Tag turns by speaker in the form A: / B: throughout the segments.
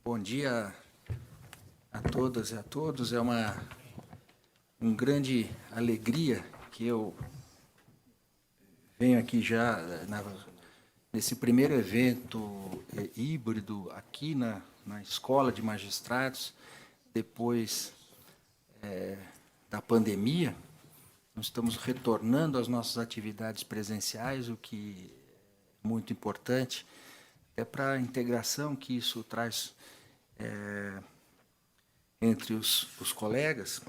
A: Bom dia a todas e a todos. É uma grande alegria que eu venho aqui já nesse primeiro evento híbrido aqui na Escola de Magistrados, depois da pandemia. Nós estamos retornando às nossas atividades presenciais, o que é muito importante, é para a integração que isso traz entre os colegas,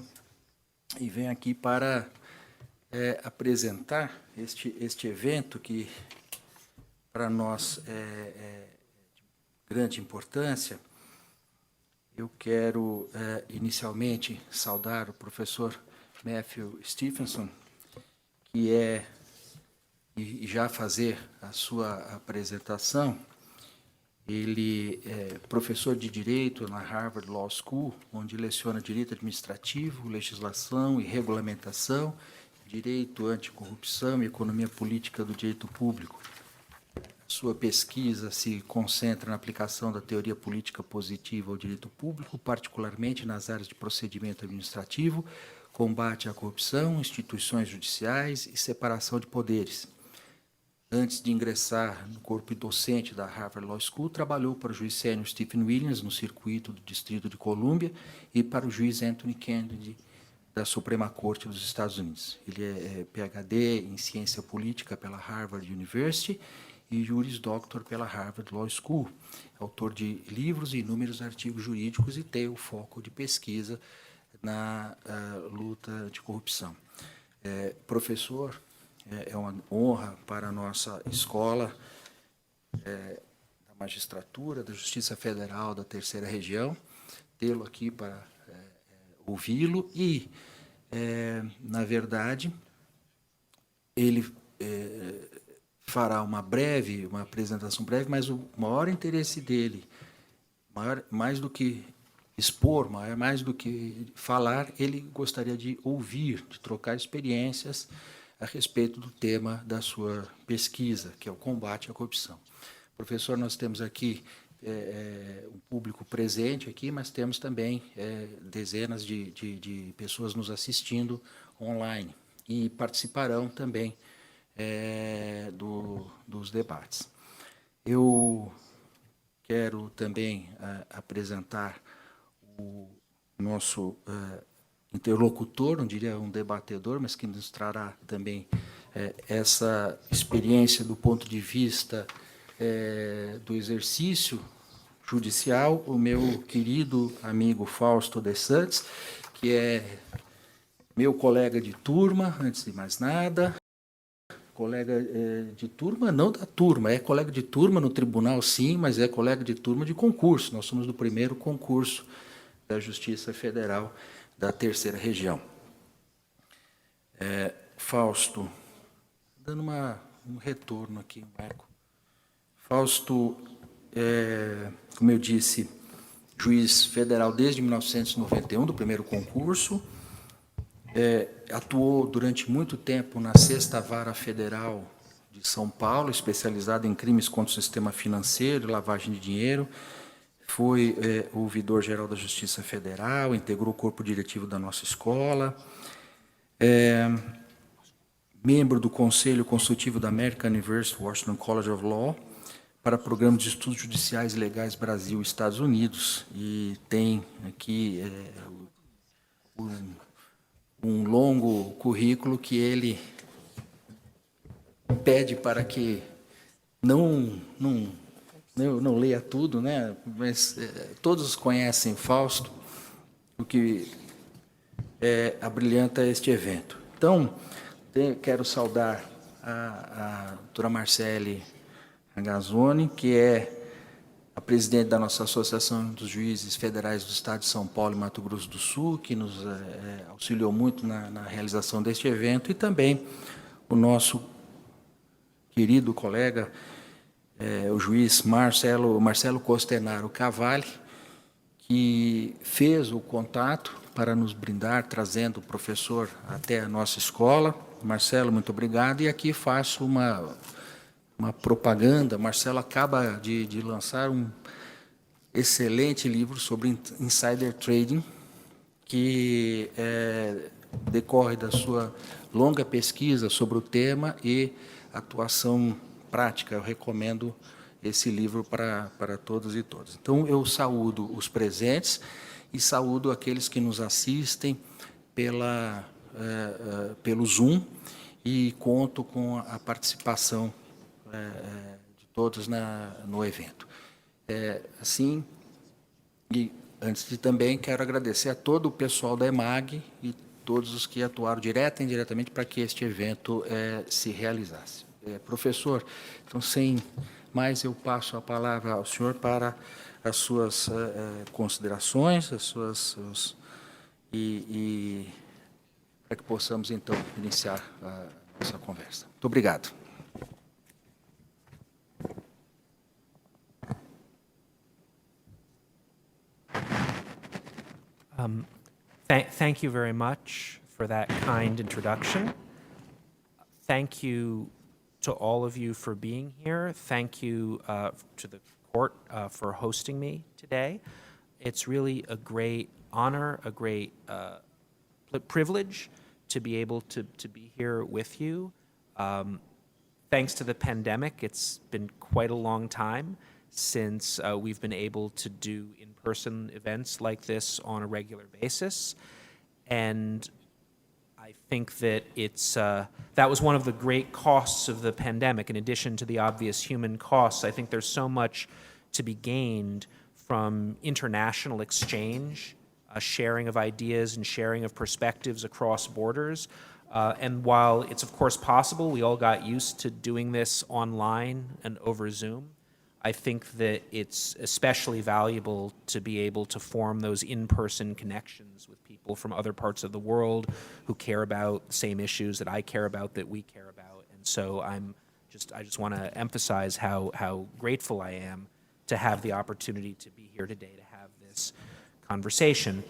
A: e venho aqui para apresentar este evento que, para nós, é de grande importância. Eu quero, inicialmente, saudar o professor Matthew Stephenson, que e já fazer a sua apresentação. Ele é professor de Direito na Harvard Law School, onde leciona Direito Administrativo, Legislação e Regulamentação, Direito Anticorrupção e Economia Política do Direito Público. Sua pesquisa se concentra na aplicação da teoria política positiva ao direito público, particularmente nas áreas de procedimento administrativo, combate à corrupção, instituições judiciais e separação de poderes. Antes de ingressar no corpo docente da Harvard Law School, trabalhou para o juiz sênior Stephen Williams, no circuito do Distrito de Colômbia, e para o juiz Anthony Kennedy, da Suprema Corte dos Estados Unidos. Ele é PhD em Ciência Política pela Harvard University e Juris Doctor pela Harvard Law School. Autor de livros e inúmeros artigos jurídicos e tem o foco de pesquisa na luta anticorrupção. Professor, é uma honra para a nossa escola da magistratura, da Justiça Federal da Terceira Região, tê-lo aqui para ouvi-lo e, na verdade, ele fará uma apresentação breve, mas o maior interesse dele, mais do que expor, mais do que falar, ele gostaria de ouvir, de trocar experiências a respeito do tema da sua pesquisa, que é o combate à corrupção. Professor, nós temos aqui um público presente aqui, mas temos também dezenas de pessoas nos assistindo online e participarão também dos debates. Eu quero também apresentar o nosso interlocutor, não diria um debatedor, mas que nos trará também essa experiência do ponto de vista do exercício judicial, o meu querido amigo Fausto de Santos, que é meu colega de turma, antes de mais nada, colega de turma, não da turma, é colega de turma no tribunal, sim, mas é colega de turma de concurso. Nós somos do primeiro concurso da Justiça Federal da Terceira Região. Fausto, dando um retorno aqui, Marco. Fausto, como eu disse, juiz federal desde 1991, do primeiro concurso, atuou durante muito tempo na 6ª Vara Federal de São Paulo, especializada em crimes contra o sistema financeiro e lavagem de dinheiro. Foi ouvidor-geral da Justiça Federal, integrou o corpo diretivo da nossa escola, membro do Conselho Consultivo da American University Washington College of Law, para Programa de Estudos Judiciais e Legais Brasil e Estados Unidos, e tem aqui um longo currículo que ele pede para que não leia tudo, né? Mas todos conhecem Fausto, o que abrilhanta este evento. Então, quero saudar a doutora Marcele Ragazzoni, que é a presidente da nossa Associação dos Juízes Federais do Estado de São Paulo e Mato Grosso do Sul, que nos auxiliou muito na realização deste evento, e também o nosso querido colega, o juiz Marcelo Costenaro Cavalli, que fez o contato para nos brindar, trazendo o professor até a nossa escola. Marcelo, muito obrigado. E aqui faço uma propaganda. Marcelo acaba de lançar excelente livro sobre insider trading, que decorre da sua longa pesquisa sobre o tema e atuação prática. Eu recomendo esse livro para todos e todas. Então, eu saúdo os presentes e saúdo aqueles que nos assistem pelo Zoom, e conto com a participação de todos no evento. Assim, e antes de também, quero agradecer a todo o pessoal da EMAG e todos os que atuaram direta e indiretamente para que este evento se realizasse. Professor, então, sem mais, eu passo a palavra ao senhor para as suas considerações, e para que possamos, então, iniciar a nossa conversa. Muito obrigado.
B: Thank you very much for that kind introduction. Thank you to all of you for being here. Thank you to the court for hosting me today. It's really a great honor, a great privilege to be able to be here with you. Thanks to the pandemic, it's been quite a long time since we've been able to do in-person events like this on a regular basis. And I think that that was one of the great costs of the pandemic. In addition to the obvious human costs, I think there's so much to be gained from international exchange, sharing of ideas and sharing of perspectives across borders. And while it's of course possible, we all got used to doing this online and over Zoom, I think that it's especially valuable to be able to form those in-person connections with people from other parts of the world who care about the same issues that I care about, that we care about. And so I just want to emphasize how grateful I am to have the opportunity to be here today to have this conversation.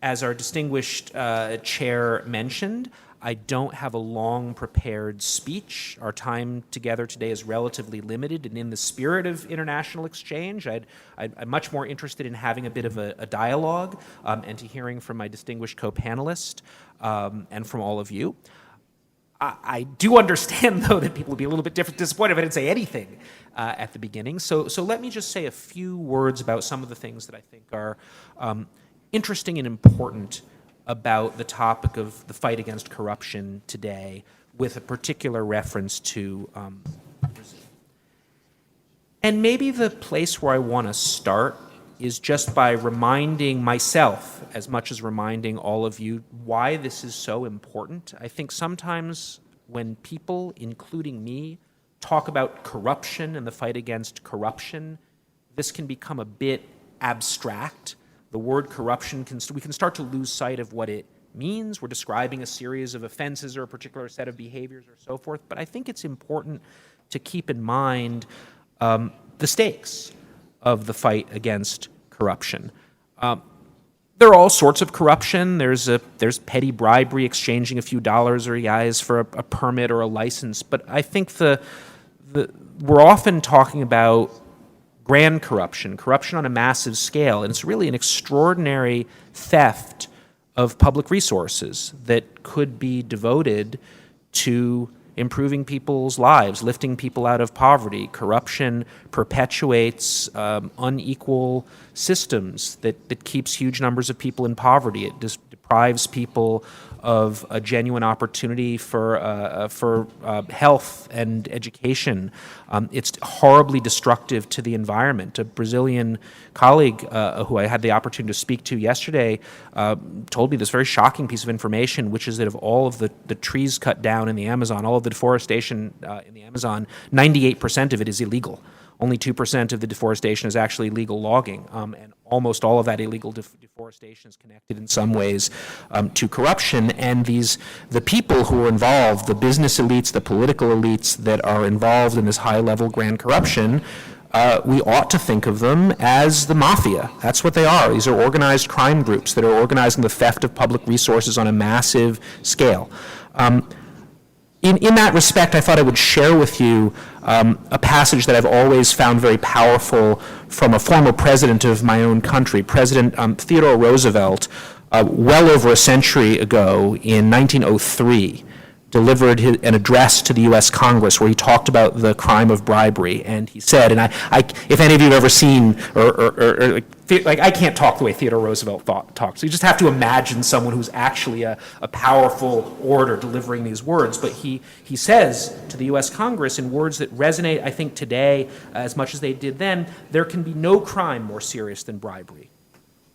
B: As our distinguished chair mentioned, I don't have a long prepared speech. Our time together today is relatively limited, and in the spirit of international exchange, I'm much more interested in having a bit of a dialogue and to hearing from my distinguished co-panelist and from all of you. I do understand, though, that people would be a little bit disappointed if I didn't say anything at the beginning. So let me just say a few words about some of the things that I think are interesting and important about the topic of the fight against corruption today, with a particular reference to Brazil. And maybe the place where I want to start is just by reminding myself, as much as reminding all of you, why this is so important. I think sometimes when people, including me, talk about corruption and the fight against corruption, this can become a bit abstract. The word corruption, we can start to lose sight of what it means. We're describing a series of offenses or a particular set of behaviors or so forth, but I think it's important to keep in mind the stakes of the fight against corruption. There are all sorts of corruption. There's petty bribery, exchanging a few dollars or reais for a permit or a license, but I think we're often talking about grand corruption on a massive scale, and it's really an extraordinary theft of public resources that could be devoted to improving people's lives, lifting people out of poverty. Corruption perpetuates unequal systems that keeps huge numbers of people in poverty. It deprives people of a genuine opportunity for health and education. It's horribly destructive to the environment. A Brazilian colleague who I had the opportunity to speak to yesterday told me this very shocking piece of information, which is that of all of the trees cut down in the Amazon, all of the deforestation in the Amazon, 98% of it is illegal. Only 2% of the deforestation is actually legal logging, and almost all of that illegal deforestation is connected in some ways to corruption. And the people who are involved, the business elites, the political elites that are involved in this high-level grand corruption, we ought to think of them as the mafia. That's what they are. These are organized crime groups that are organizing the theft of public resources on a massive scale. in that respect, I thought I would share with you a passage that I've always found very powerful from a former president of my own country, President Theodore Roosevelt, well over a century ago in 1903, delivered an address to the U.S. Congress where he talked about the crime of bribery, and he said, and if any of you have ever seen, or I can't talk the way Theodore Roosevelt talks, so you just have to imagine someone who's actually a powerful orator delivering these words, but he says to the U.S. Congress in words that resonate, I think, today as much as they did then, there can be no crime more serious than bribery.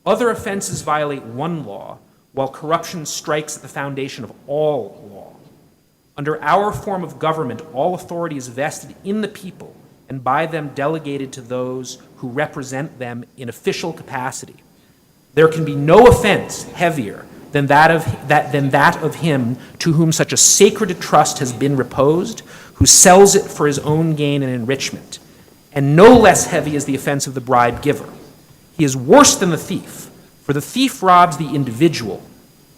B: Other offenses violate one law, while corruption strikes at the foundation of all law. Under our form of government, all authority is vested in the people and by them delegated to those who represent them in official capacity. There can be no offense heavier than that of him to whom such a sacred trust has been reposed, who sells it for his own gain and enrichment. And no less heavy is the offense of the bribe giver. He is worse than the thief, for the thief robs the individual,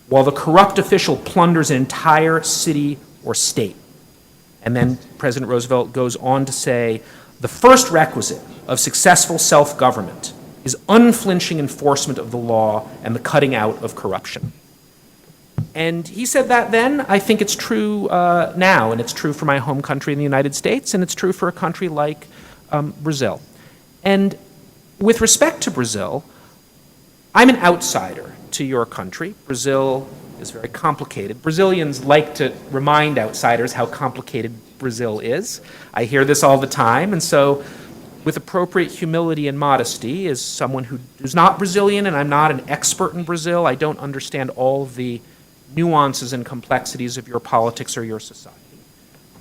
B: while the corrupt official plunders an entire city or state. And then President Roosevelt goes on to say, the first requisite of successful self-government is unflinching enforcement of the law and the cutting out of corruption. And he said that then. I think it's true now, and it's true for my home country in the United States, and it's true for a country like Brazil. And with respect to Brazil, I'm an outsider to your country. Brazil is very complicated. Brazilians like to remind outsiders how complicated Brazil is. I hear this all the time, and so with appropriate humility and modesty, as someone who's not Brazilian, and I'm not an expert in Brazil, I don't understand all of the nuances and complexities of your politics or your society.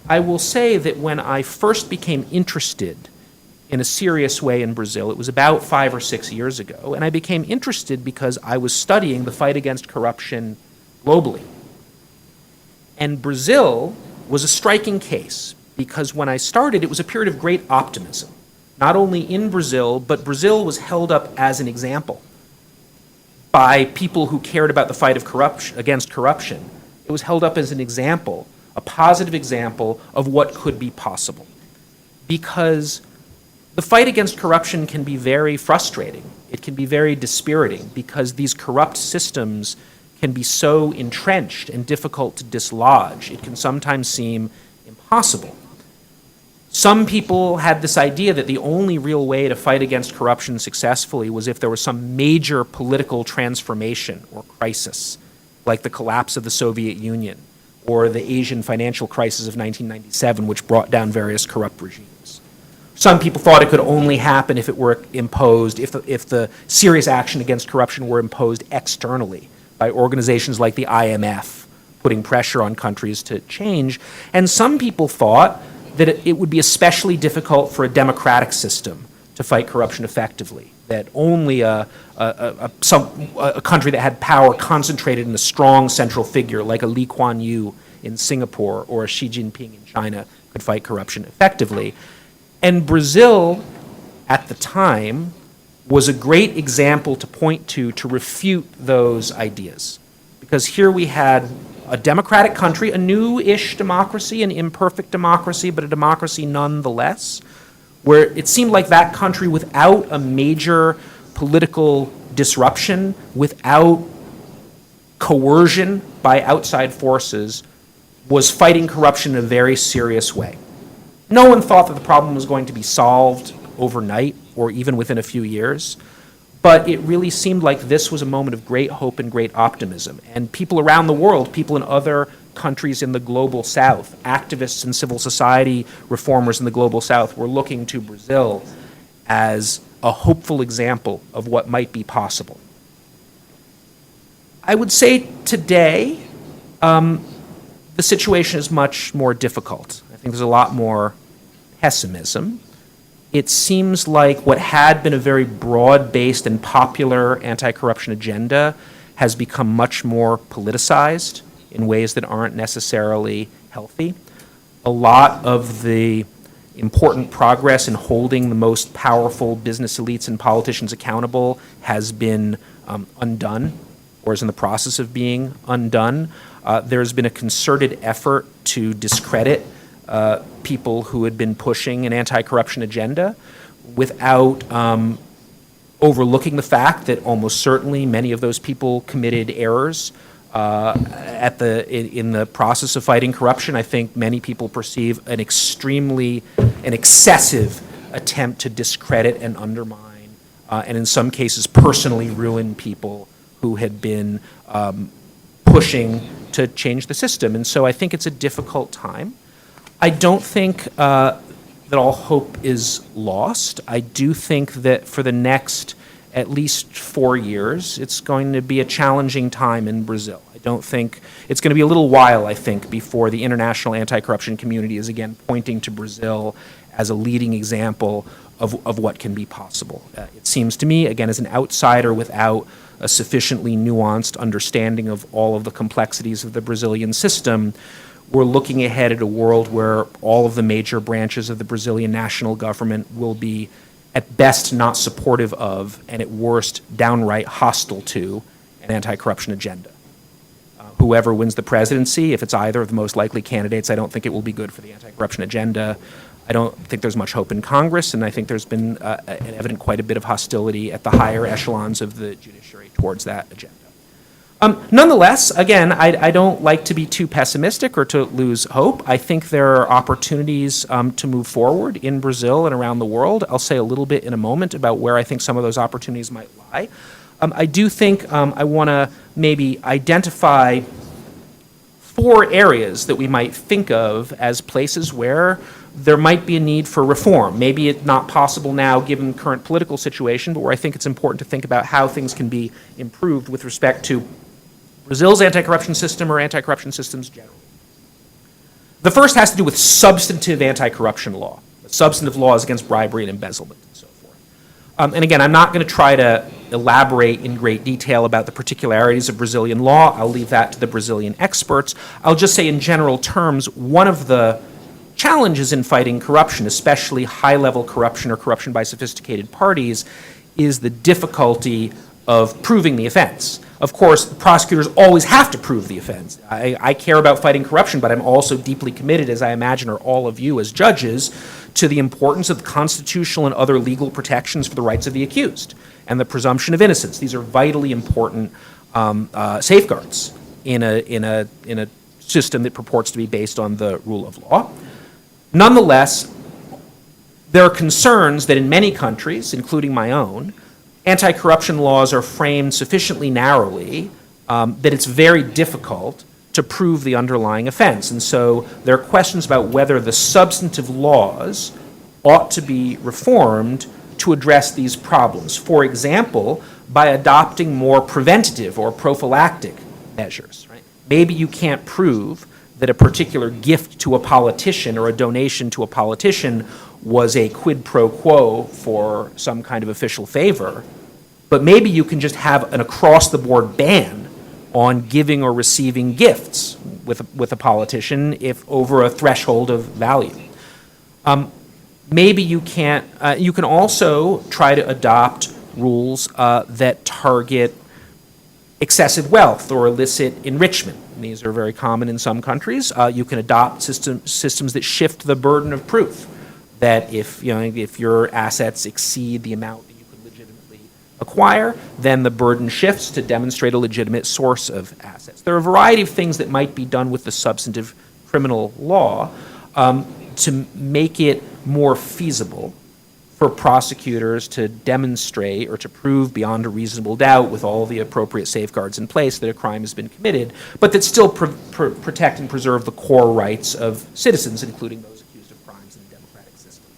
B: I will say that when I first became interested in a serious way in Brazil, it was about 5 or 6 years ago, and I became interested because I was studying the fight against corruption globally. And Brazil was a striking case because when I started, it was a period of great optimism, not only in Brazil, but Brazil was held up as an example by people who cared about the fight against corruption. It was held up as an example, a positive example of what could be possible. Because the fight against corruption can be very frustrating. It can be very dispiriting because these corrupt systems can be so entrenched and difficult to dislodge. It can sometimes seem impossible. Some people had this idea that the only real way to fight against corruption successfully was if there was some major political transformation or crisis, like the collapse of the Soviet Union or the Asian financial crisis of 1997, which brought down various corrupt regimes. Some people thought it could only happen if it were imposed, if the serious action against corruption were imposed externally by organizations like the IMF, putting pressure on countries to change. And some people thought that it would be especially difficult for a democratic system to fight corruption effectively, that only a country that had power concentrated in a strong central figure like a Lee Kuan Yew in Singapore or a Xi Jinping in China could fight corruption effectively. And Brazil, at the time, was a great example to point to refute those ideas. Because here we had a democratic country, a new-ish democracy, an imperfect democracy, but a democracy nonetheless, where it seemed like that country, without a major political disruption, without coercion by outside forces, was fighting corruption in a very serious way. No one thought that the problem was going to be solved overnight or even within a few years, but it really seemed like this was a moment of great hope and great optimism. And people around the world, people in other countries in the global south, activists and civil society reformers in the global south were looking to Brazil as a hopeful example of what might be possible. I would say today, the situation is much more difficult. I think there's a lot more pessimism. It seems like what had been a very broad-based and popular anti-corruption agenda has become much more politicized in ways that aren't necessarily healthy. A lot of the important progress in holding the most powerful business elites and politicians accountable has been undone, or is in the process of being undone. There's been a concerted effort to discredit people who had been pushing an anti-corruption agenda without overlooking the fact that almost certainly many of those people committed errors in the process of fighting corruption. I think many people perceive an excessive attempt to discredit and undermine, and in some cases personally ruin people who had been pushing to change the system. And so I think it's a difficult time. I don't think that all hope is lost. I do think that for the next at least 4 years, it's going to be a challenging time in Brazil. I don't think, it's going to be a little while, I think, before the international anti-corruption community is again pointing to Brazil as a leading example of what can be possible. It seems to me, again, as an outsider without a sufficiently nuanced understanding of all of the complexities of the Brazilian system, we're looking ahead at a world where all of the major branches of the Brazilian national government will be at best not supportive of, and at worst downright hostile to, an anti-corruption agenda. Whoever wins the presidency, if it's either of the most likely candidates, I don't think it will be good for the anti-corruption agenda. I don't think there's much hope in Congress, and I think there's been an evident quite a bit of hostility at the higher echelons of the judiciary towards that agenda. Nonetheless, again, I don't like to be too pessimistic or to lose hope. I think there are opportunities to move forward in Brazil and around the world. I'll say a little bit in a moment about where I think some of those opportunities might lie. I do think I want to maybe identify 4 areas that we might think of as places where there might be a need for reform. Maybe it's not possible now given the current political situation, but where I think it's important to think about how things can be improved with respect to Brazil's anti-corruption system or anti-corruption systems generally. The first has to do with substantive anti-corruption law, substantive laws against bribery and embezzlement and so forth. And again, I'm not going to try to elaborate in great detail about the particularities of Brazilian law. I'll leave that to the Brazilian experts. I'll just say in general terms, one of the challenges in fighting corruption, especially high-level corruption or corruption by sophisticated parties, is the difficulty of proving the offense. Of course, prosecutors always have to prove the offense. I care about fighting corruption, but I'm also deeply committed, as I imagine are all of you as judges, to the importance of constitutional and other legal protections for the rights of the accused and the presumption of innocence. These are vitally important safeguards in a system that purports to be based on the rule of law. Nonetheless, there are concerns that in many countries, including my own, anti-corruption laws are framed sufficiently narrowly that it's very difficult to prove the underlying offense. And so there are questions about whether the substantive laws ought to be reformed to address these problems. For example, by adopting more preventative or prophylactic measures. Right? Maybe you can't prove that a particular gift to a politician or a donation to a politician was a quid pro quo for some kind of official favor, but maybe you can just have an across-the-board ban on giving or receiving gifts with a politician if over a threshold of value. Maybe you can't, you can also try to adopt rules that target excessive wealth or illicit enrichment. These are very common in some countries. You can adopt systems that shift the burden of proof, that if your assets exceed the amount that you could legitimately acquire, then the burden shifts to demonstrate a legitimate source of assets. There are a variety of things that might be done with the substantive criminal law to make it more feasible for prosecutors to demonstrate or to prove beyond a reasonable doubt with all the appropriate safeguards in place that a crime has been committed, but that still protect and preserve the core rights of citizens, including those accused of crimes in the democratic system.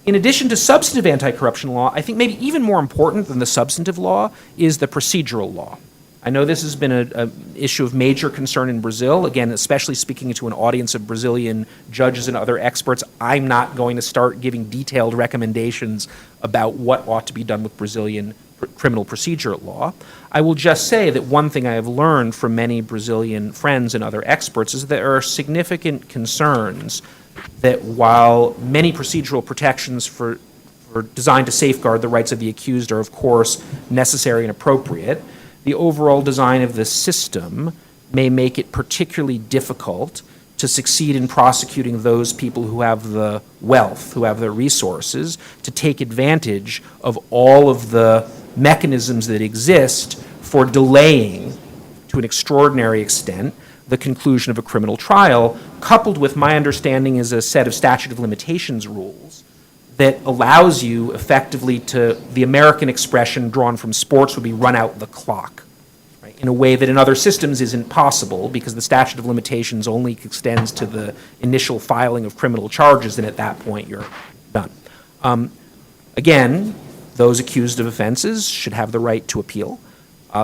B: In addition to substantive anti-corruption law, I think maybe even more important than the substantive law is the procedural law. I know this has been an issue of major concern in Brazil. Again, especially speaking to an audience of Brazilian judges and other experts, I'm not going to start giving detailed recommendations about what ought to be done with Brazilian criminal procedure law. I will just say that one thing I have learned from many Brazilian friends and other experts is that there are significant concerns that while many procedural protections are designed to safeguard the rights of the accused are, of course, necessary and appropriate, the overall design of the system may make it particularly difficult to succeed in prosecuting those people who have the wealth, who have the resources, to take advantage of all of the mechanisms that exist for delaying, to an extraordinary extent, the conclusion of a criminal trial, coupled with my understanding is a set of statute of limitations rules that allows you effectively to, the American expression drawn from sports would be run out the clock, right, in a way that in other systems isn't possible because the statute of limitations only extends to the initial filing of criminal charges, and at that point you're done. Again, those accused of offenses should have the right to appeal.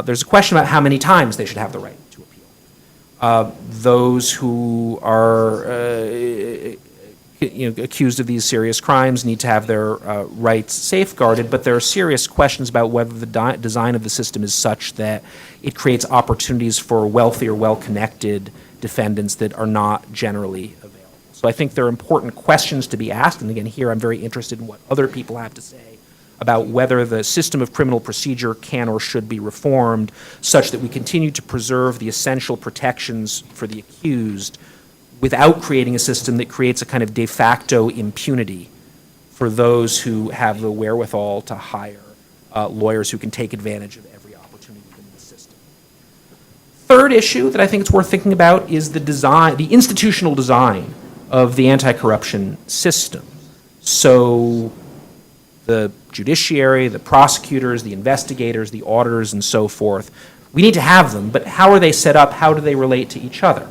B: There's a question about how many times they should have the right to appeal. Those who are accused of these serious crimes need to have their rights safeguarded, but there are serious questions about whether the design of the system is such that it creates opportunities for wealthy or well-connected defendants that are not generally available. So I think there are important questions to be asked, and again, here I'm very interested in what other people have to say about whether the system of criminal procedure can or should be reformed such that we continue to preserve the essential protections for the accused without creating a system that creates a kind of de facto impunity for those who have the wherewithal to hire lawyers who can take advantage of every opportunity within the system. Third issue that I think it's worth thinking about is the design, the institutional design of the anti-corruption system. So the judiciary, the prosecutors, the investigators, the auditors, and so forth, we need to have them, but how are they set up? How do they relate to each other?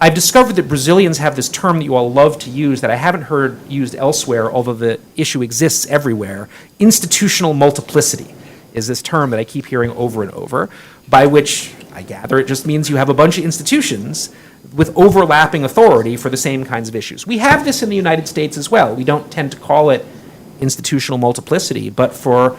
B: I've discovered that Brazilians have this term that you all love to use that I haven't heard used elsewhere, although the issue exists everywhere. Institutional multiplicity is this term that I keep hearing over and over, by which I gather it just means you have a bunch of institutions with overlapping authority for the same kinds of issues. We have this in the United States as well. We don't tend to call it institutional multiplicity, but for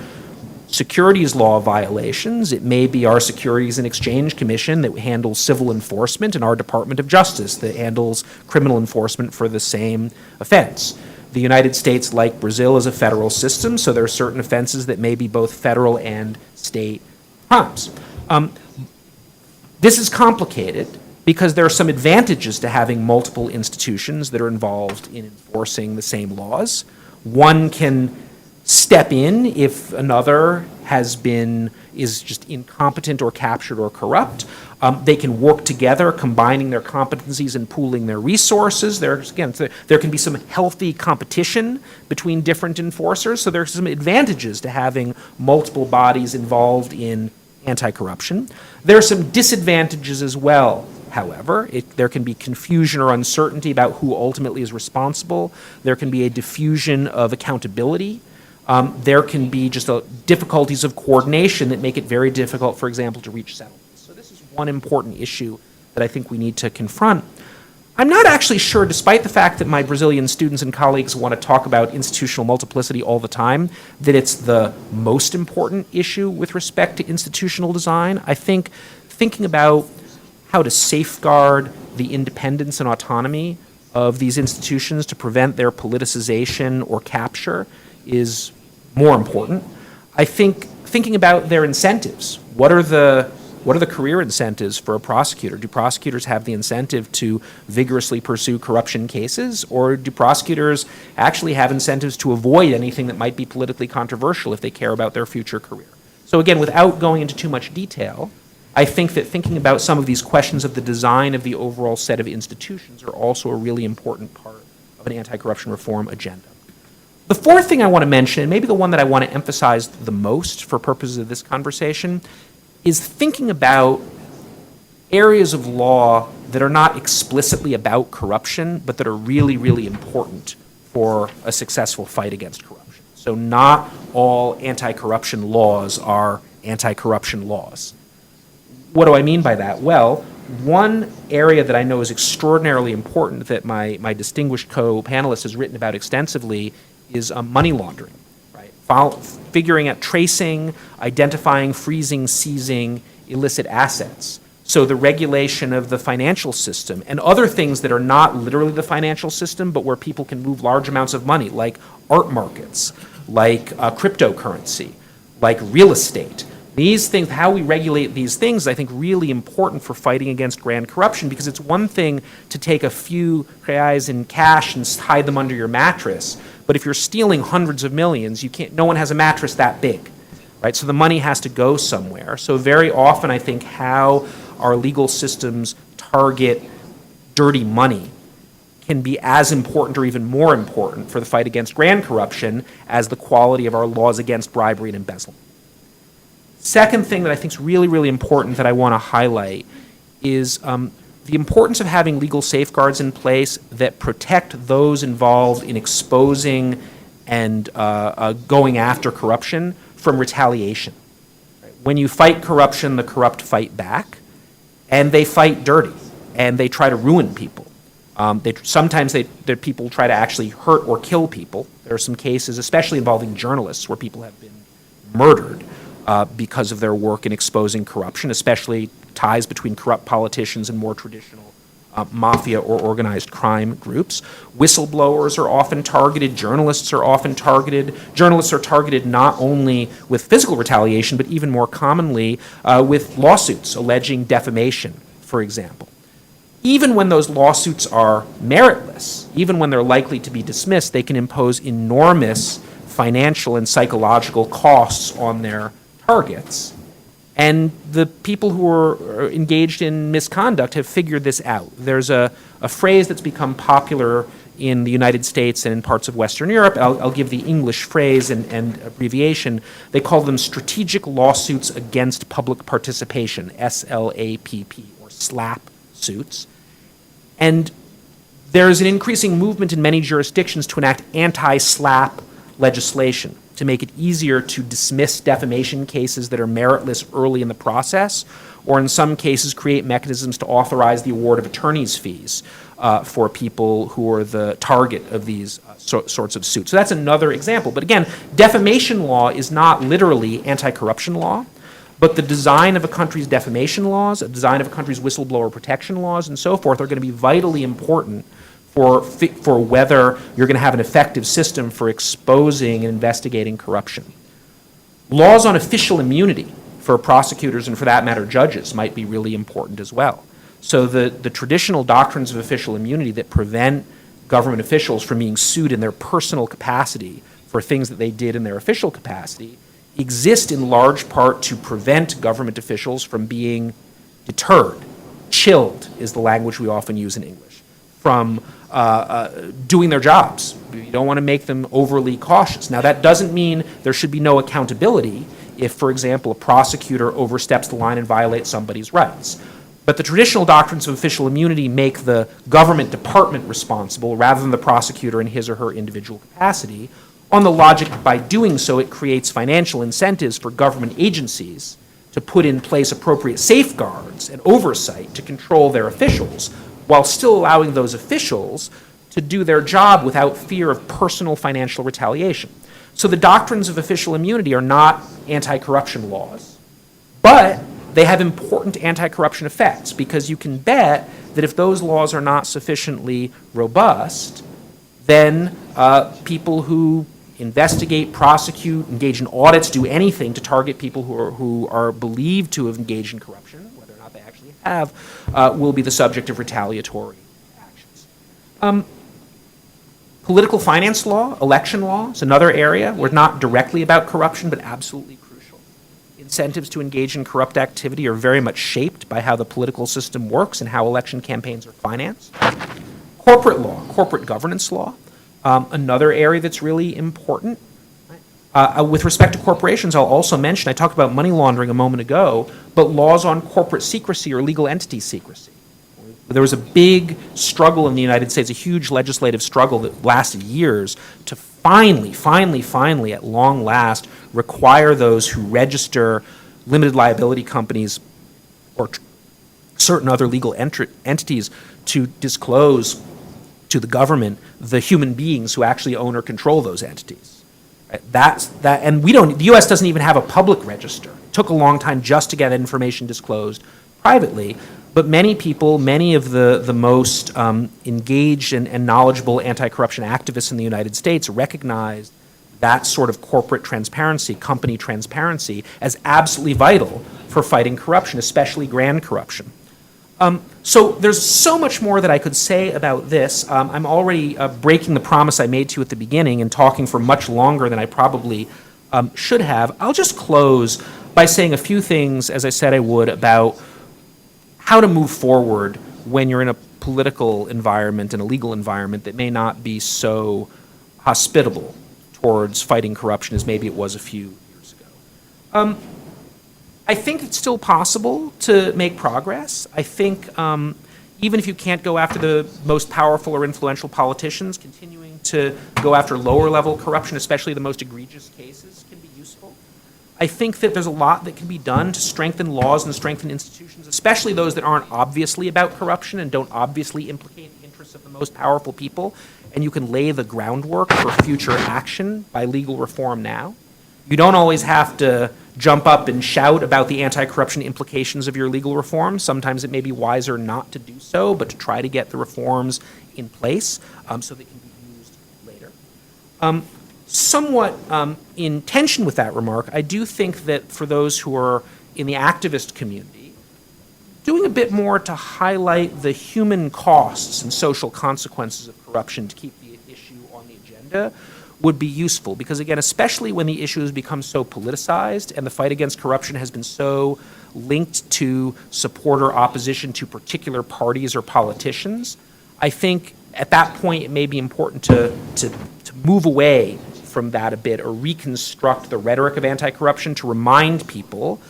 B: securities law violations, it may be our Securities and Exchange Commission that handles civil enforcement and our Department of Justice that handles criminal enforcement for the same offense. The United States, like Brazil, is a federal system, so there are certain offenses that may be both federal and state crimes. This is complicated because there are some advantages to having multiple institutions that are involved in enforcing the same laws. One can step in if another is just incompetent or captured or corrupt. They can work together, combining their competencies and pooling their resources. There can be some healthy competition between different enforcers, so there are some advantages to having multiple bodies involved in anti-corruption. There are some disadvantages as well. However, there can be confusion or uncertainty about who ultimately is responsible. There can be a diffusion of accountability. There can be just difficulties of coordination that make it very difficult, for example, to reach settlements. So this is one important issue that I think we need to confront. I'm not actually sure, despite the fact that my Brazilian students and colleagues want to talk about institutional multiplicity all the time, that it's the most important issue with respect to institutional design. I think thinking about how to safeguard the independence and autonomy of these institutions to prevent their politicization or capture is more important. I think thinking about their incentives. What are the career incentives for a prosecutor? Do prosecutors have the incentive to vigorously pursue corruption cases, or do prosecutors actually have incentives to avoid anything that might be politically controversial if they care about their future career? So again, without going into too much detail, I think that thinking about some of these questions of the design of the overall set of institutions are also a really important part of an anti-corruption reform agenda. The fourth thing I want to mention, and maybe the one that I want to emphasize the most for purposes of this conversation, is thinking about areas of law that are not explicitly about corruption, but that are really, really important for a successful fight against corruption. So not all anti-corruption laws are anti-corruption laws. What do I mean by that? Well, one area that I know is extraordinarily important that my distinguished co-panelist has written about extensively is money laundering, right? Figuring out tracing, identifying, freezing, seizing illicit assets. So the regulation of the financial system and other things that are not literally the financial system, but where people can move large amounts of money, like art markets, like cryptocurrency, like real estate. These things, how we regulate these things, is, I think, really important for fighting against grand corruption, because it's one thing to take a few reais in cash and hide them under your mattress, but if you're stealing hundreds of millions, you can't. No one has a mattress that big, right? So the money has to go somewhere. So very often, I think, how our legal systems target dirty money can be as important or even more important for the fight against grand corruption as the quality of our laws against bribery and embezzlement. Second thing that I think is really, really important that I want to highlight is the importance of having legal safeguards in place that protect those involved in exposing and going after corruption from retaliation. When you fight corruption, the corrupt fight back, and they fight dirty, and they try to ruin people. Sometimes people try to actually hurt or kill people. There are some cases, especially involving journalists, where people have been murdered because of their work in exposing corruption, especially ties between corrupt politicians and more traditional mafia or organized crime groups. Whistleblowers are often targeted. Journalists are often targeted. Journalists are targeted not only with physical retaliation, but even more commonly with lawsuits alleging defamation, for example. Even when those lawsuits are meritless, even when they're likely to be dismissed, they can impose enormous financial and psychological costs on their targets. And the people who are engaged in misconduct have figured this out. There's a phrase that's become popular in the United States and in parts of Western Europe. I'll give the English phrase and abbreviation. They call them strategic lawsuits against public participation, SLAPP, or SLAP suits. And there's an increasing movement in many jurisdictions to enact anti-SLAP legislation to make it easier to dismiss defamation cases that are meritless early in the process, or in some cases create mechanisms to authorize the award of attorney's fees for people who are the target of these sorts of suits. So that's another example. But again, defamation law is not literally anti-corruption law, but the design of a country's defamation laws, the design of a country's whistleblower protection laws, and so forth are going to be vitally important for whether you're going to have an effective system for exposing and investigating corruption. Laws on official immunity for prosecutors and, for that matter, judges might be really important as well. So the traditional doctrines of official immunity that prevent government officials from being sued in their personal capacity for things that they did in their official capacity exist in large part to prevent government officials from being deterred. Chilled is the language we often use in English, from doing their jobs. You don't want to make them overly cautious. Now, that doesn't mean there should be no accountability if, for example, a prosecutor oversteps the line and violates somebody's rights. But the traditional doctrines of official immunity make the government department responsible rather than the prosecutor in his or her individual capacity, on the logic that by doing so it creates financial incentives for government agencies to put in place appropriate safeguards and oversight to control their officials, while still allowing those officials to do their job without fear of personal financial retaliation. So the doctrines of official immunity are not anti-corruption laws, but they have important anti-corruption effects, because you can bet that if those laws are not sufficiently robust, then people who investigate, prosecute, engage in audits, do anything to target people who are believed to have engaged in corruption, whether or not they actually have, will be the subject of retaliatory actions. Political finance law, election law is another area. We're not directly about corruption, but absolutely crucial. Incentives to engage in corrupt activity are very much shaped by how the political system works and how election campaigns are financed. Corporate law, corporate governance law, another area that's really important. With respect to corporations, I'll also mention, I talked about money laundering a moment ago, but laws on corporate secrecy or legal entity secrecy. There was a big struggle in the United States, a huge legislative struggle that lasted years, to finally, at long last, require those who register limited liability companies or certain other legal entities to disclose to the government the human beings who actually own or control those entities. Right? And the U.S. doesn't even have a public register. It took a long time just to get information disclosed privately, but many people, many of the most engaged and knowledgeable anti-corruption activists in the United States recognized that sort of corporate transparency, company transparency, as absolutely vital for fighting corruption, especially grand corruption. So there's so much more that I could say about this. I'm already breaking the promise I made to you at the beginning and talking for much longer than I probably should have. I'll just close by saying a few things, as I said I would, about how to move forward when you're in a political environment and a legal environment that may not be so hospitable towards fighting corruption as maybe it was a few years ago. I think it's still possible to make progress. I think even if you can't go after the most powerful or influential politicians, continuing to go after lower level corruption, especially the most egregious cases, can be useful. I think that there's a lot that can be done to strengthen laws and strengthen institutions, especially those that aren't obviously about corruption and don't obviously implicate the interests of the most powerful people. And you can lay the groundwork for future action by legal reform now. You don't always have to jump up and shout about the anti-corruption implications of your legal reform. Sometimes it may be wiser not to do so, but to try to get the reforms in place so they can be used later. Somewhat in tension with that remark, I do think that for those who are in the activist community, doing a bit more to highlight the human costs and social consequences of corruption to keep the issue on the agenda would be useful, because again, especially when the issue has become so politicized and the fight against corruption has been so linked to support or opposition to particular parties or politicians, I think at that point it may be important to move away from that a bit or reconstruct the rhetoric of anti-corruption to remind people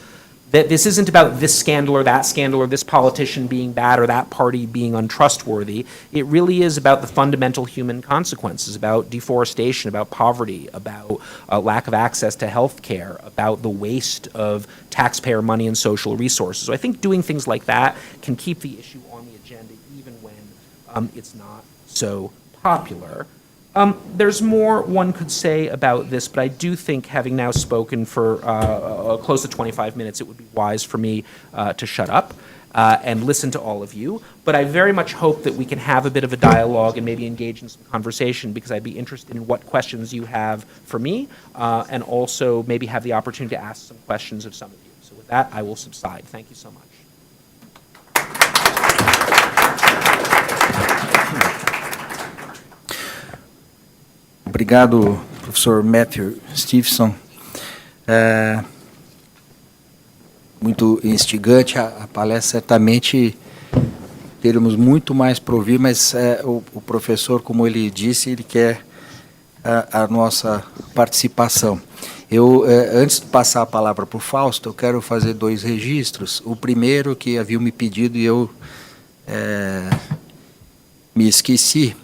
B: that this isn't about this scandal or this politician being bad or that party being untrustworthy. It really is about the fundamental human consequences, about deforestation, about poverty, about lack of access to health care, about the waste of taxpayer money and social resources. So I think doing things like that can keep the issue on the agenda even when it's not so popular. There's more one could say about this, but I do think, having now spoken for close to 25 minutes, it would be wise for me to shut up and listen to all of you. But I very much hope that we can have a bit of a dialogue and maybe engage in some conversation, because I'd be interested in what questions you have for me, and also maybe have the opportunity to ask some questions of some of you. So with that, I will subside. Thank you so much.
A: Obrigado, professor Matthew Stevenson. Muito instigante a palestra, certamente teremos muito mais para ouvir, mas o professor, como ele disse, ele quer a nossa participação. Antes de passar a palavra para o Fausto, eu quero fazer 2 registros. O primeiro, que haviam me pedido e eu me esqueci,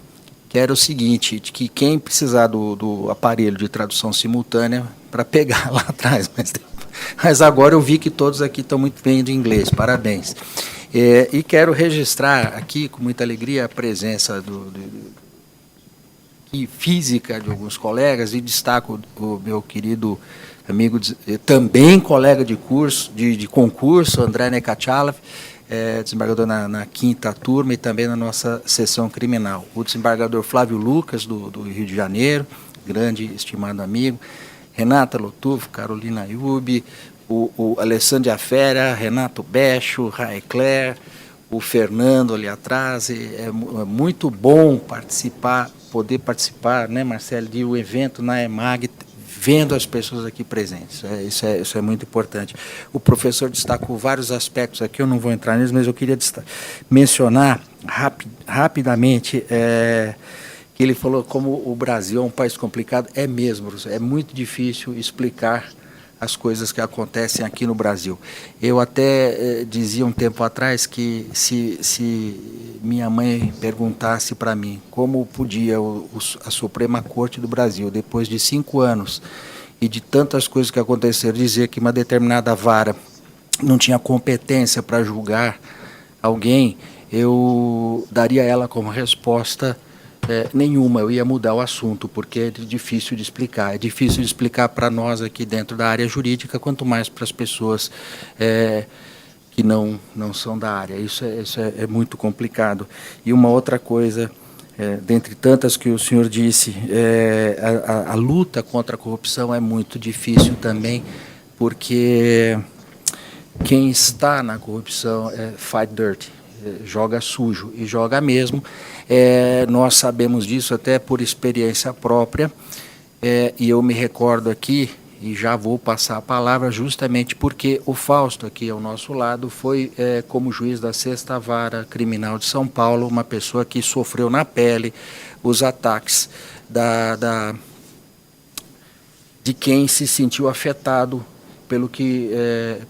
A: que era o seguinte, de que quem precisar do aparelho de tradução simultânea para pegar lá atrás, mas agora eu vi que todos aqui estão muito bem de inglês, parabéns. E quero registrar aqui com muita alegria a presença física de alguns colegas, e destaco o meu querido amigo, também colega de curso, de concurso, André Nekachalov, desembargador na 5ª turma e também na nossa sessão criminal. O desembargador Flávio Lucas, do Rio de Janeiro, grande, estimado amigo, Renata Lotufo, Carolina Ayub, o Alessandro Afera, Renato Becho, Raecler, o Fernando ali atrás. É muito bom poder participar, né, Marcelo, de um evento na EMAG, vendo as pessoas aqui presentes. Isso é muito importante. O professor destacou vários aspectos aqui, eu não vou entrar neles, mas eu queria mencionar rapidamente que ele falou como o Brasil é um país complicado. É mesmo, é muito difícil explicar as coisas que acontecem aqui no Brasil. Eu até dizia um tempo atrás que se minha mãe perguntasse para mim como podia a Suprema Corte do Brasil, depois de 5 anos e de tantas coisas que aconteceram, dizer que uma determinada vara não tinha competência para julgar alguém, eu daria a ela como resposta nenhuma, eu ia mudar o assunto, porque é difícil de explicar. É difícil de explicar para nós aqui dentro da área jurídica, quanto mais para as pessoas que não são da área. Isso é muito complicado. E uma outra coisa dentre tantas que o senhor disse, a luta contra a corrupção é muito difícil também, porque quem está na corrupção fight dirty, joga sujo, e joga mesmo. Nós sabemos disso até por experiência própria, e eu me recordo aqui, e já vou passar a palavra, justamente porque o Fausto, aqui ao nosso lado, foi, como juiz da 6ª Vara Criminal de São Paulo, uma pessoa que sofreu na pele os ataques de quem se sentiu afetado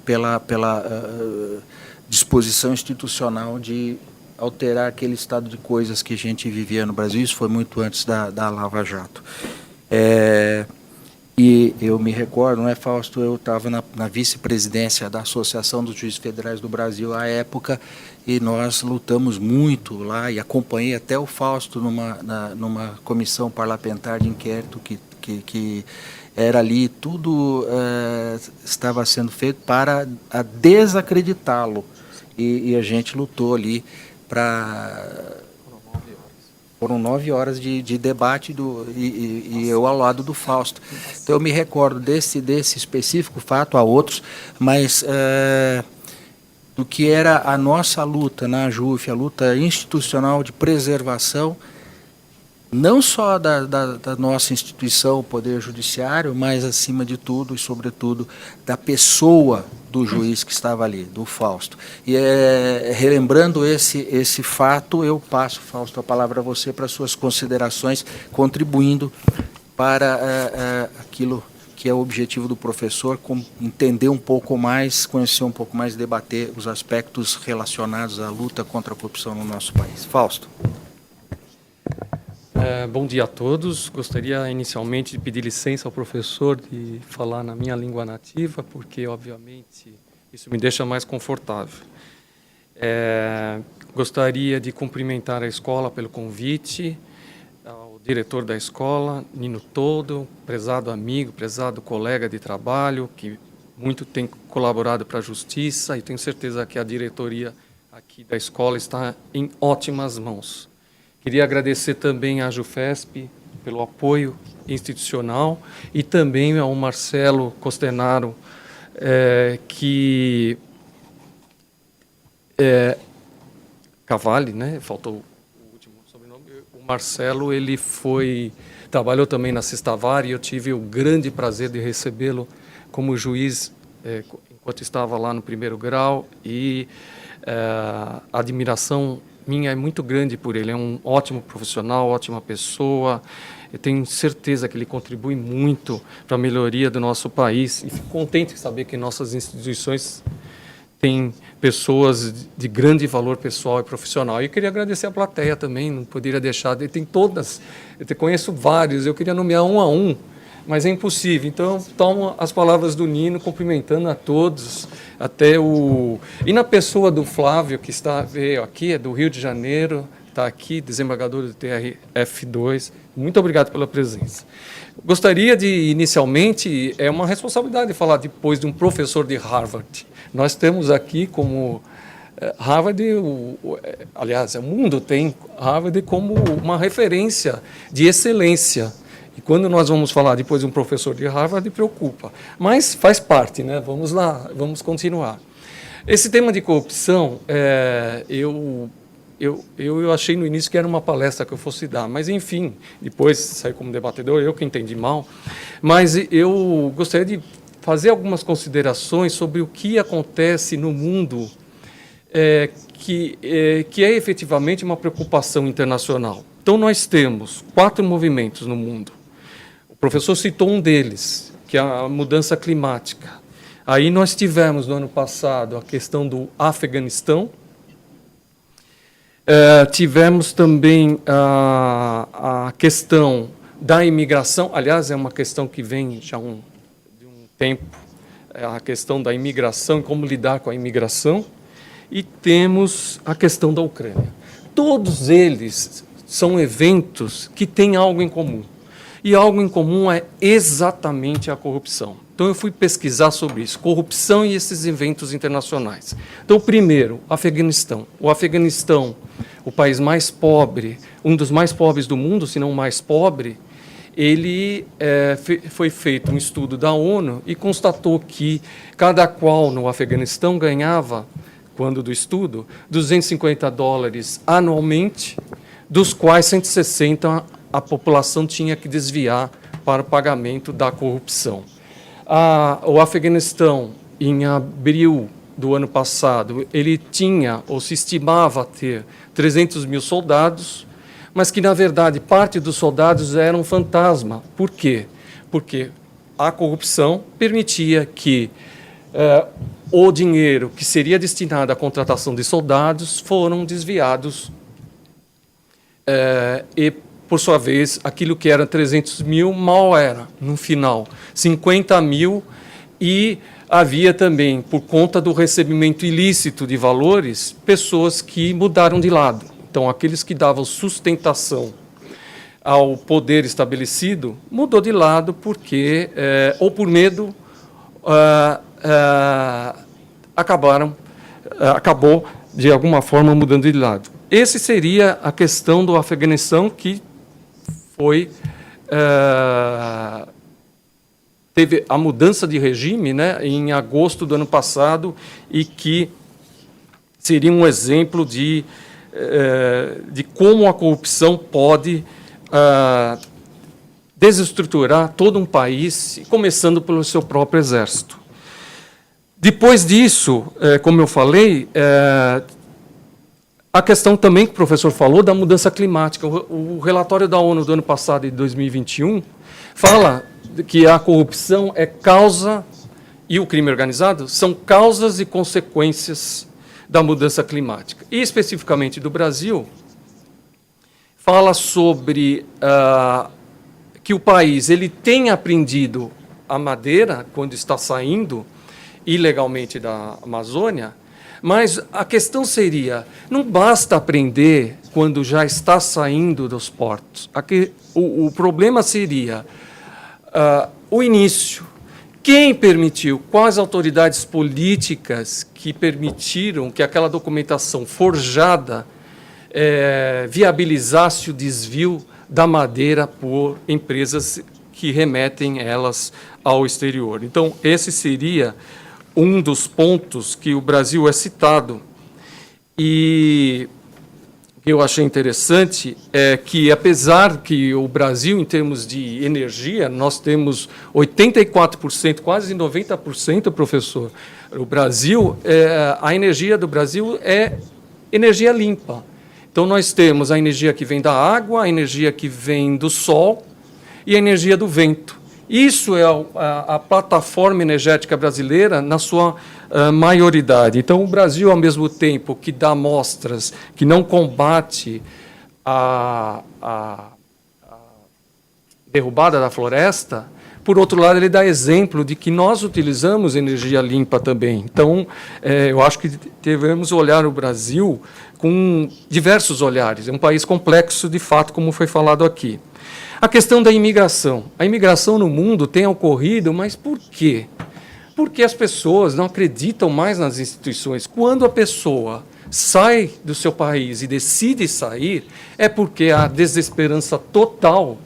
A: pela disposição institucional de alterar aquele estado de coisas que a gente vivia no Brasil. Isso foi muito antes da Lava Jato. E eu me recordo, não é, Fausto, eu estava na vice-presidência da Associação dos Juízes Federais do Brasil à época, e nós lutamos muito lá, e acompanhei até o Fausto numa comissão parlamentar de inquérito que era ali, tudo estava sendo feito para desacreditá-lo, e a gente lutou ali para... Foram 9 horas de debate e eu ao lado do Fausto. Então, eu me recordo desse específico fato, há outros, mas do que era a nossa luta na AJUF, a luta institucional de preservação, não só da nossa instituição, o Poder Judiciário, mas, acima de tudo e, sobretudo, da pessoa do juiz que estava ali, do Fausto. E, relembrando esse fato, eu passo, Fausto, a palavra a você para suas considerações, contribuindo para aquilo que é o objetivo do professor, entender um pouco mais, conhecer um pouco mais, debater os aspectos relacionados à luta contra a corrupção no nosso país. Fausto.
C: Bom dia a todos. Gostaria inicialmente de pedir licença ao professor de falar na minha língua nativa, porque, obviamente, isso me deixa mais confortável. Gostaria de cumprimentar a escola pelo convite, ao diretor da escola, Nino Todo, prezado amigo, prezado colega de trabalho, que muito tem colaborado para a justiça, e tenho certeza que a diretoria aqui da escola está em ótimas mãos. Queria agradecer também à JUFESP pelo apoio institucional e também ao Marcelo Costenaro, Cavalli, né? Faltou o último sobrenome. O Marcelo, ele trabalhou também na 6ª Vara, e eu tive o grande prazer de recebê-lo como juiz enquanto estava lá no 1º grau, e a admiração minha é muito grande por ele. É um ótimo profissional, ótima pessoa. Eu tenho certeza que ele contribui muito para a melhoria do nosso país, e fico contente de saber que nossas instituições têm pessoas de grande valor pessoal e profissional. E eu queria agradecer a plateia também, não poderia deixar, tem todas, eu conheço vários, eu queria nomear um a um, mas é impossível. Então, tomo as palavras do Nino, cumprimentando a todos, e na pessoa do Flávio, que veio aqui, é do Rio de Janeiro, está aqui, desembargador do TRF2, muito obrigado pela presença. Gostaria de, inicialmente, é uma responsabilidade falar depois de um professor de Harvard. Nós temos aqui como Harvard, aliás, o mundo tem Harvard como uma referência de excelência. E quando nós vamos falar depois de um professor de Harvard, preocupa. Mas faz parte, né? Vamos lá, vamos continuar. Esse tema de corrupção, eu achei no início que era uma palestra que eu fosse dar, mas, enfim, depois saí como debatedor, eu que entendi mal. Mas eu gostaria de fazer algumas considerações sobre o que acontece no mundo, que é efetivamente uma preocupação internacional. Então, nós temos 4 movimentos no mundo. O professor citou um deles, que é a mudança climática. Aí nós tivemos, no ano passado, a questão do Afeganistão. Tivemos também a questão da imigração. Aliás, é uma questão que vem já de um tempo, a questão da imigração e como lidar com a imigração. E temos a questão da Ucrânia. Todos eles são eventos que têm algo em comum. E algo em comum é exatamente a corrupção. Então, eu fui pesquisar sobre isso, corrupção e esses eventos internacionais. Então, primeiro, Afeganistão. O Afeganistão o país mais pobre, um dos mais pobres do mundo, se não o mais pobre, foi feito um estudo da ONU e constatou que cada qual no Afeganistão ganhava, quando do estudo, $250 anualmente, dos quais 160 a população tinha que desviar para o pagamento da corrupção. O Afeganistão, em abril do ano passado, ele tinha, ou se estimava ter, 300 mil soldados, mas que, na verdade, parte dos soldados eram um fantasma. Por quê? Porque a corrupção permitia que o dinheiro que seria destinado à contratação de soldados foram desviados e, por sua vez, aquilo que era 300 mil mal era, no final, 50 mil, e havia também, por conta do recebimento ilícito de valores, pessoas que mudaram de lado. Então, aqueles que davam sustentação ao poder estabelecido, mudou de lado porque, ou por medo, acabou, de alguma forma, mudando de lado. Essa seria a questão do Afeganistão, que teve a mudança de regime, né, em agosto do ano passado, e que seria um exemplo de como a corrupção pode desestruturar todo um país, começando pelo seu próprio exército. Depois disso, como eu falei, a questão também que o professor falou da mudança climática. O relatório da ONU do ano passado, de 2021, fala que a corrupção é causa, e o crime organizado, são causas e consequências da mudança climática. E, especificamente do Brasil, fala sobre que o país ele tem apreendido a madeira quando está saindo ilegalmente da Amazônia, mas a questão seria, não basta apreender quando já está saindo dos portos. O problema seria o início. Quem permitiu? Quais autoridades políticas que permitiram que aquela documentação forjada viabilizasse o desvio da madeira por empresas que remetem elas ao exterior? Então, esse seria um dos pontos que o Brasil é citado. E o que eu achei interessante é que, apesar que o Brasil, em termos de energia, nós temos 84%, quase 90%, professor. O Brasil, a energia do Brasil é energia limpa. Então, nós temos a energia que vem da água, a energia que vem do sol e a energia do vento. Isso é a plataforma energética brasileira na sua maioridade. Então, o Brasil, ao mesmo tempo que dá amostras, que não combate a derrubada da floresta, por outro lado, ele dá exemplo de que nós utilizamos energia limpa também. Então, eu acho que devemos olhar o Brasil com diversos olhares. É um país complexo, de fato, como foi falado aqui. A questão da imigração. A imigração no mundo tem ocorrido, mas por quê? Porque as pessoas não acreditam mais nas instituições. Quando a pessoa sai do seu país e decide sair, é porque há desesperança total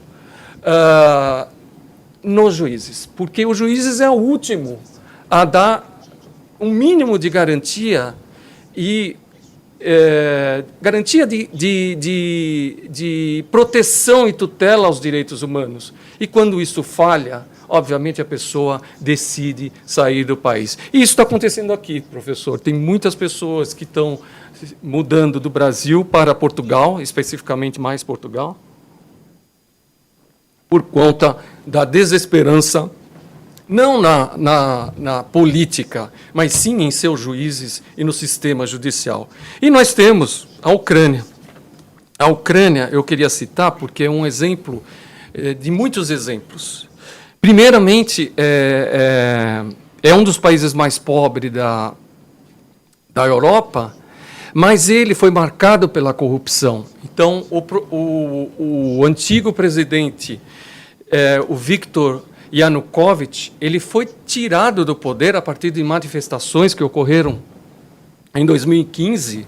C: nos juízes. Porque os juízes é o último a dar um mínimo de garantia e garantia de proteção e tutela aos direitos humanos. E quando isso falha, obviamente a pessoa decide sair do país. E isso está acontecendo aqui, professor. Tem muitas pessoas que estão mudando do Brasil para Portugal, especificamente mais Portugal, por conta da desesperança, não na política, mas sim em seus juízes e no sistema judicial. E nós temos a Ucrânia. A Ucrânia, eu queria citar, porque é um exemplo de muitos exemplos. Primeiramente, é um dos países mais pobres da Europa, mas ele foi marcado pela corrupção. Então, o antigo presidente, o Viktor Yanukovych, ele foi tirado do poder a partir de manifestações que ocorreram em 2015,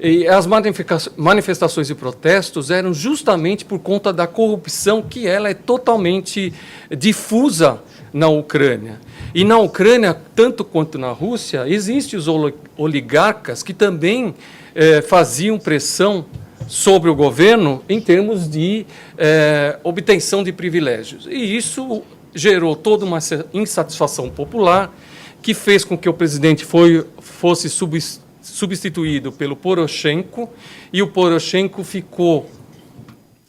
C: E as manifestações e protestos eram justamente por conta da corrupção, que ela é totalmente difusa na Ucrânia. E na Ucrânia, tanto quanto na Rússia, existem os oligarcas que também faziam pressão sobre o governo em termos de obtenção de privilégios. E isso gerou toda uma insatisfação popular, que fez com que o presidente fosse substituído pelo Poroshenko, e o Poroshenko ficou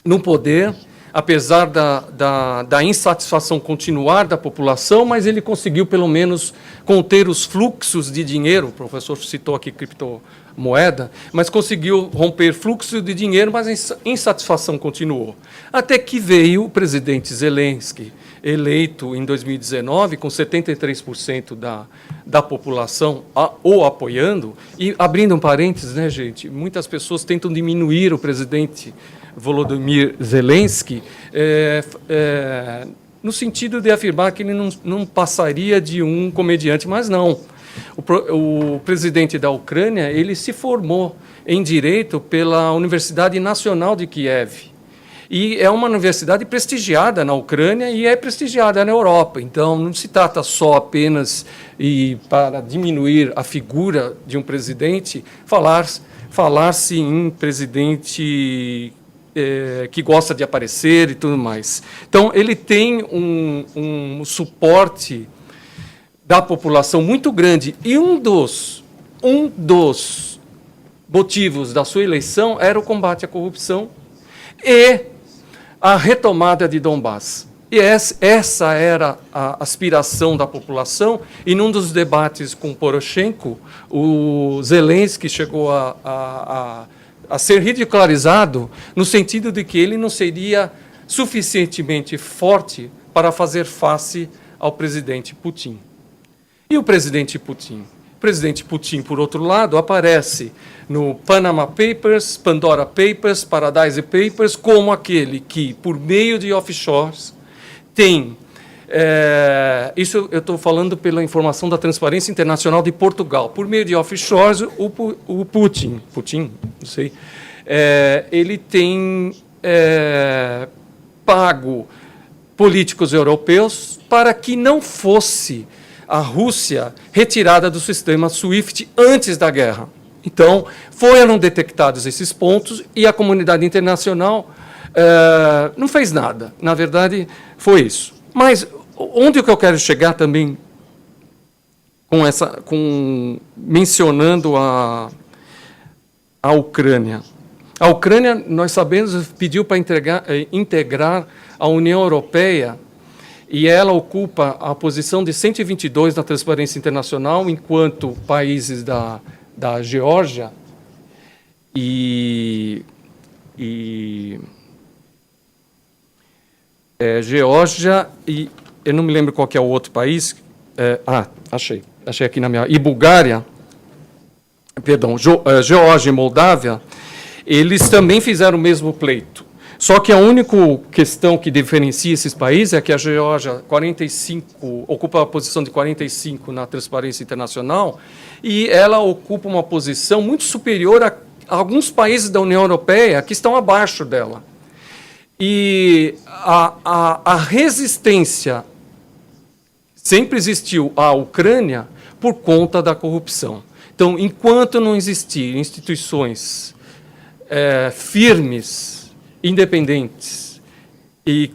C: no poder, apesar da insatisfação continuar da população, mas ele conseguiu, pelo menos, conter os fluxos de dinheiro. O professor citou aqui criptomoeda, mas conseguiu romper fluxo de dinheiro, mas a insatisfação continuou. Até que veio o presidente Zelensky, eleito em 2019, com 73% da população o apoiando. E, abrindo um parênteses, né, gente, muitas pessoas tentam diminuir o presidente Volodymyr Zelensky no sentido de afirmar que ele não passaria de um comediante, mas não. O presidente da Ucrânia, ele se formou em Direito pela Universidade Nacional de Kiev. E é uma universidade prestigiada na Ucrânia e é prestigiada na Europa. Então, não se trata só apenas, e para diminuir a figura de um presidente, falar-se em presidente que gosta de aparecer e tudo mais. Então, ele tem um suporte da população muito grande. E um dos motivos da sua eleição era o combate à corrupção e a retomada de Donbás. E essa era a aspiração da população, e num dos debates com Poroshenko, o Zelensky chegou a ser ridicularizado no sentido de que ele não seria suficientemente forte para fazer face ao presidente Putin. E o presidente Putin? O presidente Putin, por outro lado, aparece no Panama Papers, Pandora Papers, Paradise Papers, como aquele que, por meio de offshores, tem... isso eu estou falando pela informação da Transparência Internacional de Portugal. Por meio de offshores, o Putin, não sei, ele tem pago políticos europeus para que não fosse a Rússia retirada do sistema SWIFT antes da guerra. Então, foram detectados esses pontos e a comunidade internacional não fez nada. Na verdade, foi isso. Mas onde que eu quero chegar também mencionando a Ucrânia? A Ucrânia, nós sabemos, pediu para integrar a União Europeia, e ela ocupa a posição de 122 na Transparência Internacional, enquanto países da Geórgia Geórgia e eu não me lembro qual que é o outro país. Achei aqui na minha... E Bulgária, perdão, Geórgia e Moldávia, eles também fizeram o mesmo pleito. Só que a única questão que diferencia esses países é que a Geórgia ocupa a posição de 45 na Transparência Internacional, e ela ocupa uma posição muito superior a alguns países da União Europeia que estão abaixo dela. E a resistência sempre existiu à Ucrânia por conta da corrupção. Então, enquanto não existir instituições firmes, independentes e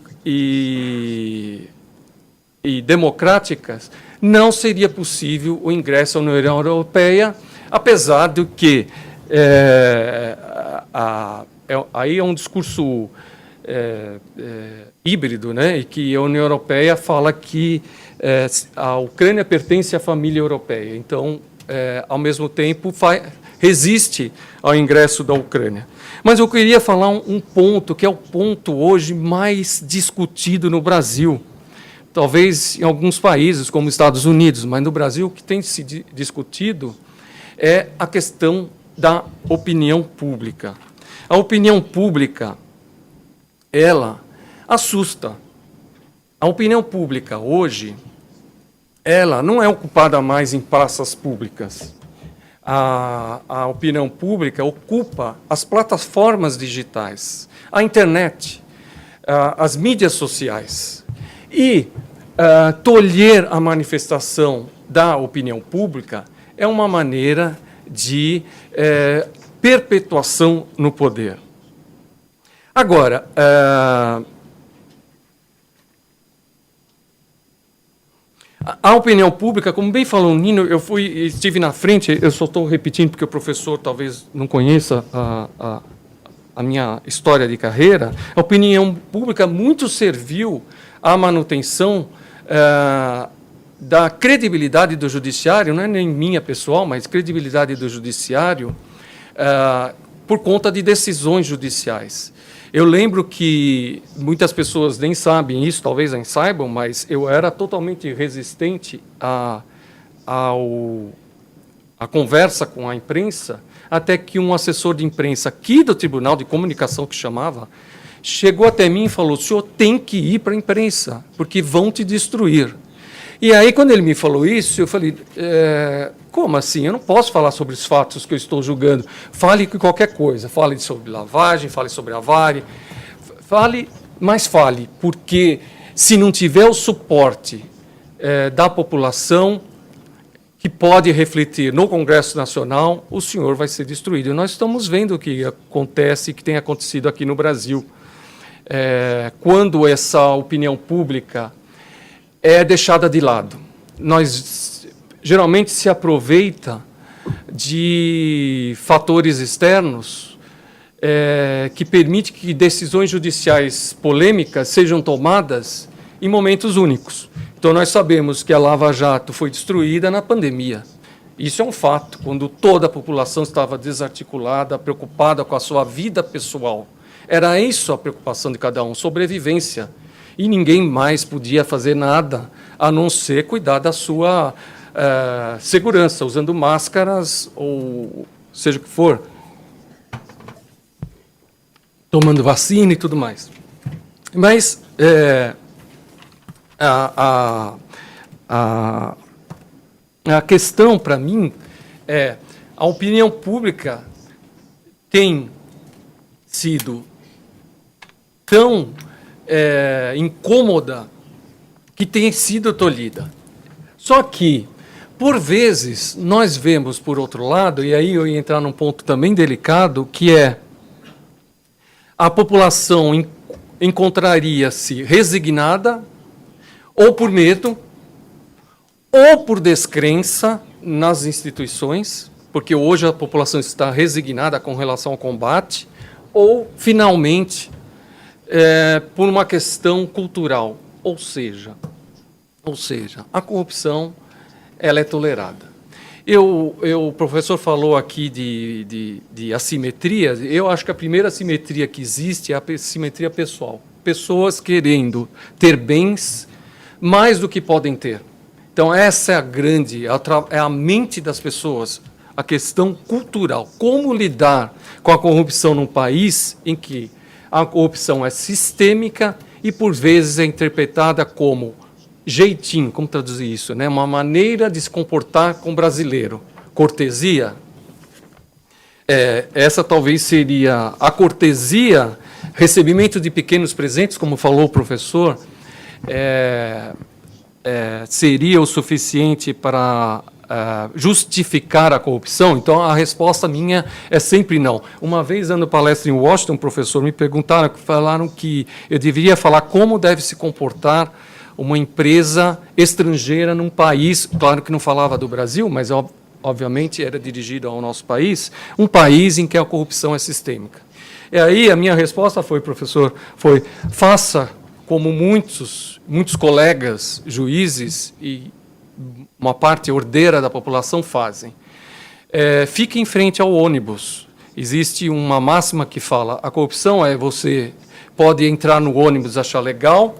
C: democráticas, não seria possível o ingresso à União Europeia, apesar de que aí é um discurso híbrido, né? E que a União Europeia fala que a Ucrânia pertence à família europeia. Então, ao mesmo tempo, resiste ao ingresso da Ucrânia. Mas eu queria falar um ponto, que é o ponto hoje mais discutido no Brasil. Talvez em alguns países, como os Estados Unidos, mas no Brasil o que tem se discutido é a questão da opinião pública. A opinião pública, ela assusta. A opinião pública hoje, ela não é ocupada mais em praças públicas. a opinião pública ocupa as plataformas digitais, a internet, as mídias sociais. E tolher a manifestação da opinião pública é uma maneira de perpetuação no poder. Agora, a opinião pública, como bem falou o Nino, estive na frente, eu só estou repetindo porque o professor talvez não conheça a minha história de carreira. A opinião pública muito serviu à manutenção da credibilidade do judiciário, não é nem minha pessoal, mas credibilidade do judiciário, por conta de decisões judiciais. Eu lembro que muitas pessoas nem sabem isso, talvez nem saibam, mas eu era totalmente resistente à conversa com a imprensa, até que um assessor de imprensa aqui do Tribunal de Comunicação, que chamava, chegou até mim e falou: o senhor tem que ir para a imprensa, porque vão te destruir. E aí, quando ele me falou isso, eu falei, como assim? Eu não posso falar sobre os fatos que eu estou julgando. Fale qualquer coisa. Fale sobre lavagem, fale sobre a Vale. Mas fale, porque se não tiver o suporte da população, que pode refletir no Congresso Nacional, o senhor vai ser destruído. E nós estamos vendo o que acontece, que tem acontecido aqui no Brasil. Quando essa opinião pública é deixada de lado. Nós geralmente se aproveita de fatores externos que permitem que decisões judiciais polêmicas sejam tomadas em momentos únicos. Então, nós sabemos que a Lava Jato foi destruída na pandemia. Isso é um fato, quando toda a população estava desarticulada, preocupada com a sua vida pessoal. Era isso a preocupação de cada um, sobrevivência. E ninguém mais podia fazer nada a não ser cuidar da sua segurança, usando máscaras ou seja o que for, tomando vacina e tudo mais. Mas a questão, para mim, é a opinião pública tem sido tão incômoda que tem sido tolhida. Só que, por vezes, nós vemos, por outro lado, e aí eu ia entrar num ponto também delicado, que é a população encontraria-se resignada, ou por medo, ou por descrença nas instituições, porque hoje a população está resignada com relação ao combate, ou, finalmente, por uma questão cultural, ou seja, a corrupção ela é tolerada. O professor falou aqui de assimetria. Eu acho que a primeira assimetria que existe é a assimetria pessoal. Pessoas querendo ter bens mais do que podem ter. Então, essa é é a mente das pessoas, a questão cultural. Como lidar com a corrupção num país em que a corrupção é sistêmica e, por vezes, é interpretada como jeitinho, como traduzir isso, né? Uma maneira de se comportar com o brasileiro. Cortesia. Essa talvez seria a cortesia, recebimento de pequenos presentes, como falou o professor, seria o suficiente para justificar a corrupção? Então, a resposta minha é sempre não. Uma vez, dando palestra em Washington, um professor me falaram que eu deveria falar como deve se comportar uma empresa estrangeira num país, claro que não falava do Brasil, mas obviamente era dirigido ao nosso país, um país em que a corrupção é sistêmica. E aí a minha resposta foi, professor, faça como muitos colegas juízes e uma parte ordeira da população fazem. Fique em frente ao ônibus. Existe uma máxima que fala, a corrupção você pode entrar no ônibus e achar legal.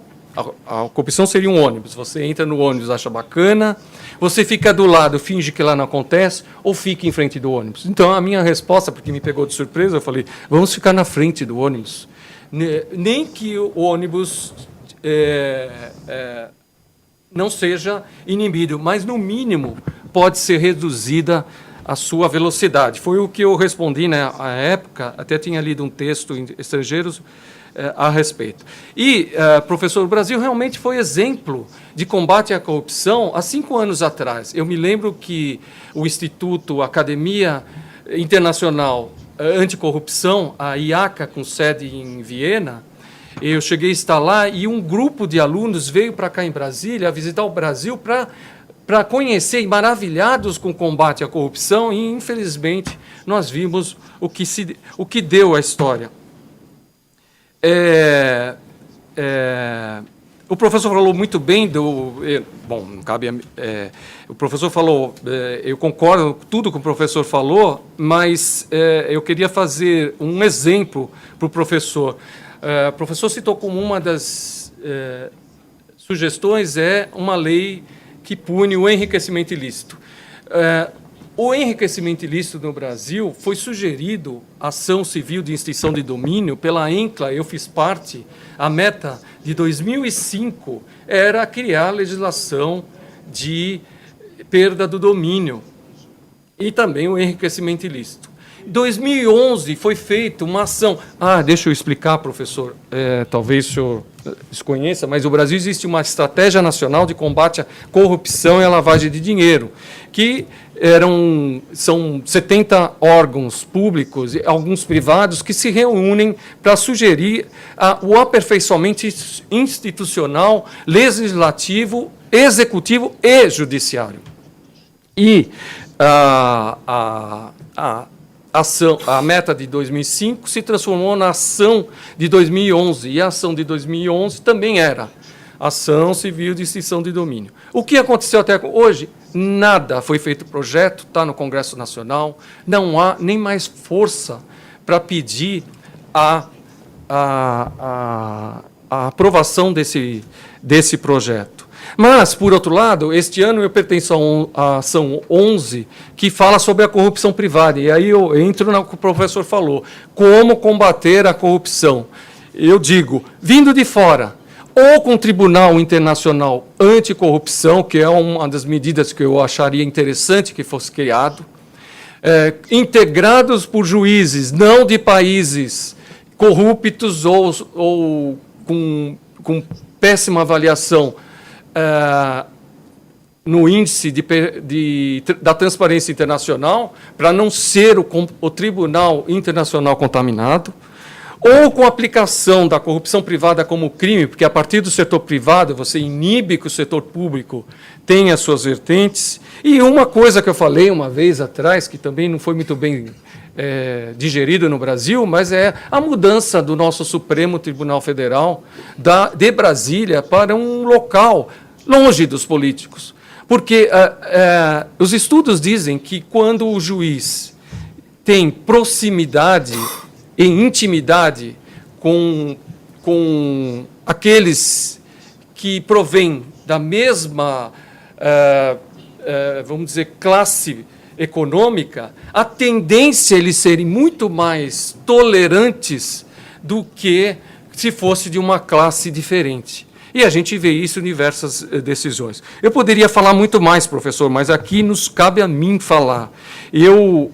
C: A corrupção seria um ônibus. Você entra no ônibus, acha bacana, você fica do lado, finge que lá não acontece, ou fica em frente do ônibus. Então, a minha resposta, porque me pegou de surpresa, eu falei, vamos ficar na frente do ônibus. Nem que o ônibus não seja inibido, mas, no mínimo, pode ser reduzida a sua velocidade. Foi o que eu respondi na época, até tinha lido um texto em estrangeiros a respeito. E, professor, o Brasil realmente foi exemplo de combate à corrupção há 5 anos atrás. Eu me lembro que o Instituto, a Academia Internacional Anticorrupção, a IACA, com sede em Viena, eu cheguei a estar lá e um grupo de alunos veio para cá em Brasília, visitar o Brasil para conhecer, e maravilhados com o combate à corrupção, e, infelizmente, nós vimos o que deu a história. O professor falou muito bem bom, não cabe o professor falou, eu concordo com tudo que o professor falou, mas eu queria fazer um exemplo para o professor. O professor citou como uma das sugestões uma lei que pune o enriquecimento ilícito. O enriquecimento ilícito no Brasil foi sugerido ação civil de extinção de domínio pela ENCLA, eu fiz parte. A meta de 2005 era criar legislação de perda do domínio e também o enriquecimento ilícito. Em 2011 foi feita uma ação. Deixa eu explicar, professor. Talvez o senhor desconheça, mas no Brasil existe uma estratégia nacional de combate à corrupção e à lavagem de dinheiro, que são 70 órgãos públicos e alguns privados que se reúnem para sugerir o aperfeiçoamento institucional, legislativo, executivo e judiciário. E a meta de 2005 se transformou na ação de 2011, e a ação de 2011 também era ação civil de extinção de domínio. O que aconteceu até hoje? Nada. Foi feito projeto, está no Congresso Nacional, não há nem mais força para pedir a aprovação desse projeto. Mas, por outro lado, este ano eu pertenço à ação 11, que fala sobre a corrupção privada. E aí eu entro no que o professor falou, como combater a corrupção. Eu digo, vindo de fora, ou com o Tribunal Internacional Anticorrupção, que é uma das medidas que eu acharia interessante que fosse criado, integrados por juízes não de países corruptos ou com péssima avaliação no índice da transparência internacional, para não ser o Tribunal Internacional contaminado, ou com a aplicação da corrupção privada como crime, porque a partir do setor privado você inibe que o setor público tenha as suas vertentes. E uma coisa que eu falei uma vez atrás, que também não foi muito bem digerido no Brasil, mas é a mudança do nosso Supremo Tribunal Federal de Brasília para um local longe dos políticos. Porque os estudos dizem que quando o juiz tem proximidade e intimidade com aqueles que provêm da mesma, vamos dizer, classe econômica, a tendência é eles serem muito mais tolerantes do que se fosse de uma classe diferente. E a gente vê isso em diversas decisões. Eu poderia falar muito mais, professor, mas aqui nos cabe a mim falar. Eu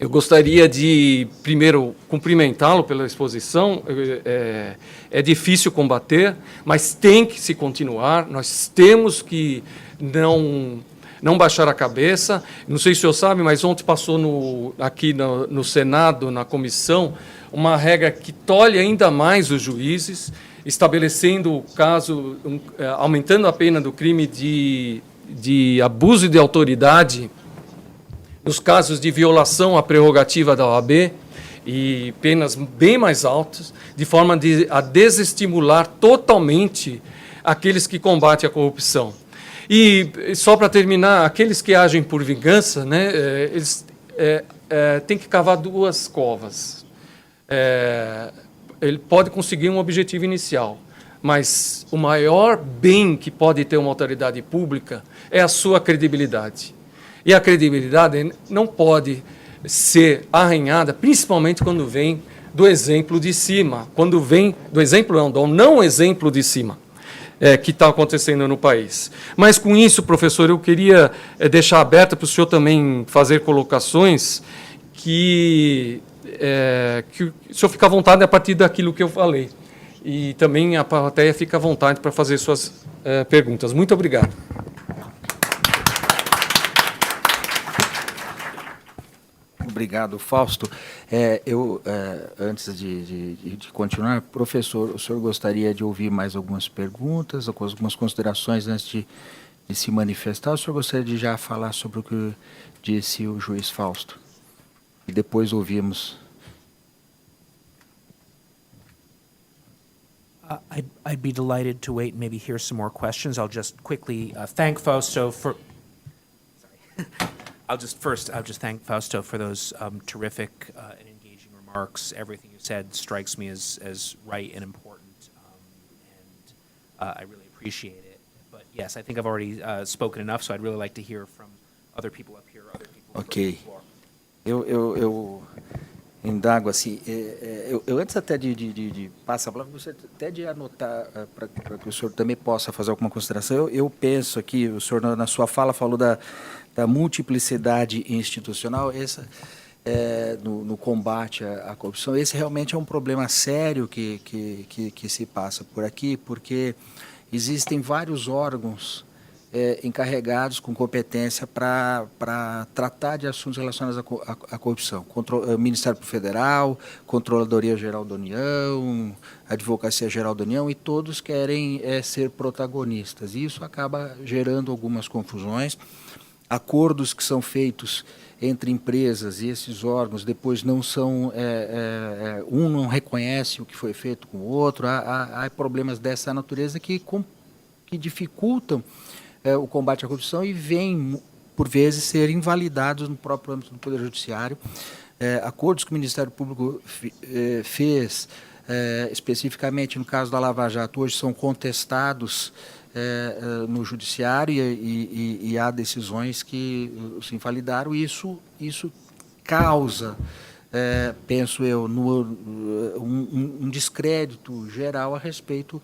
C: gostaria de, primeiro, cumprimentá-lo pela exposição. É difícil combater, mas tem que se continuar. Nós temos que não baixar a cabeça. Não sei se o senhor sabe, mas ontem passou aqui no Senado, na comissão, uma regra que tolhe ainda mais os juízes, estabelecendo o caso, aumentando a pena do crime de abuso de autoridade nos casos de violação à prerrogativa da OAB, e penas bem mais altas, de forma a desestimular totalmente aqueles que combatem a corrupção. E, só para terminar, aqueles que agem por vingança, né, eles têm que cavar 2 covas. Ele pode conseguir um objetivo inicial, mas o maior bem que pode ter uma autoridade pública é a sua credibilidade. E a credibilidade não pode ser arranhada, principalmente quando vem do exemplo de cima, quando vem do exemplo do não exemplo de cima. que está acontecendo no país. Mas, com isso, professor, eu queria deixar aberta para o senhor também fazer colocações que o senhor fica à vontade a partir daquilo que eu falei. E também a plateia fica à vontade para fazer suas perguntas. Muito obrigado.
A: Obrigado, Fausto. Antes de continuar, professor, o senhor gostaria de ouvir mais algumas perguntas, algumas considerações antes de se manifestar? O senhor gostaria de já falar sobre o que disse o juiz Fausto? E depois ouvimos.
B: I'd be delighted to wait and maybe hear some more questions. I'll just quickly thank Fausto for. Sorry. I'll just thank Fausto for those terrific and engaging remarks. Everything you said strikes me as right and important, and I really appreciate it. But yes, I think I've already spoken enough, so I'd really like to hear from other people up here, other people on the floor.
A: Eu indago assim, eu antes até de passar a palavra, gostaria até de anotar para que o senhor também possa fazer alguma consideração. Eu penso aqui, o senhor na sua fala falou da multiplicidade institucional, no combate à corrupção. Esse realmente é um problema sério que se passa por aqui, porque existem vários órgãos encarregados com competência para tratar de assuntos relacionados à corrupção. Ministério Federal, Controladoria Geral da União, Advocacia Geral da União, e todos querem ser protagonistas. E isso acaba gerando algumas confusões. Acordos que são feitos entre empresas e esses órgãos depois não são, um não reconhece o que foi feito com o outro. Há problemas dessa natureza que dificultam o combate à corrupção e vêm, por vezes, ser invalidados no próprio âmbito do Poder Judiciário. Acordos que o Ministério Público fez, especificamente no caso da Lava Jato, hoje são contestados no Judiciário e há decisões que se invalidaram, e isso causa, penso eu, um descrédito geral a respeito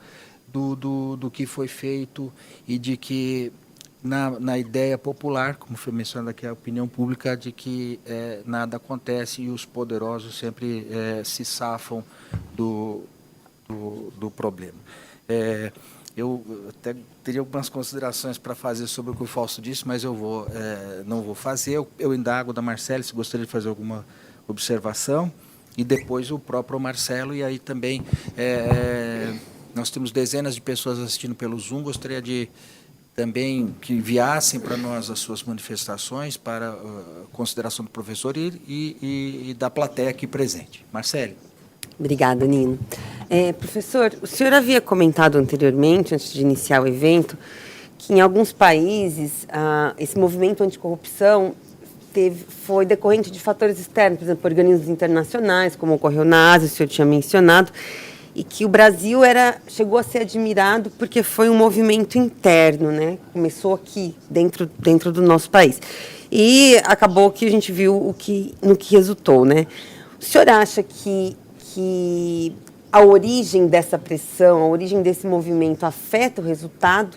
A: do que foi feito e de que, na ideia popular, como foi mencionado aqui, a opinião pública, de que nada acontece e os poderosos sempre se safam do problema. Eu até teria algumas considerações para fazer sobre o que o Fausto disse, mas eu não vou fazer. Eu indago da Marcele se gostaria de fazer alguma observação, e depois o próprio Marcelo, e aí também nós temos dezenas de pessoas assistindo pelo Zoom. Gostaria de também que enviassem para nós as suas manifestações para consideração do professor e da plateia aqui presente. Marcele.
D: Obrigada, Nino. Professor, o senhor havia comentado anteriormente, antes de iniciar o evento, que em alguns países esse movimento anticorrupção foi decorrente de fatores externos, por exemplo, organismos internacionais, como ocorreu na Ásia, o senhor tinha mencionado, e que o Brasil chegou a ser admirado porque foi um movimento interno, né? Começou aqui, dentro do nosso país. E acabou que a gente viu no que resultou, né? O senhor acha que a origem dessa pressão, a origem desse movimento afeta o resultado?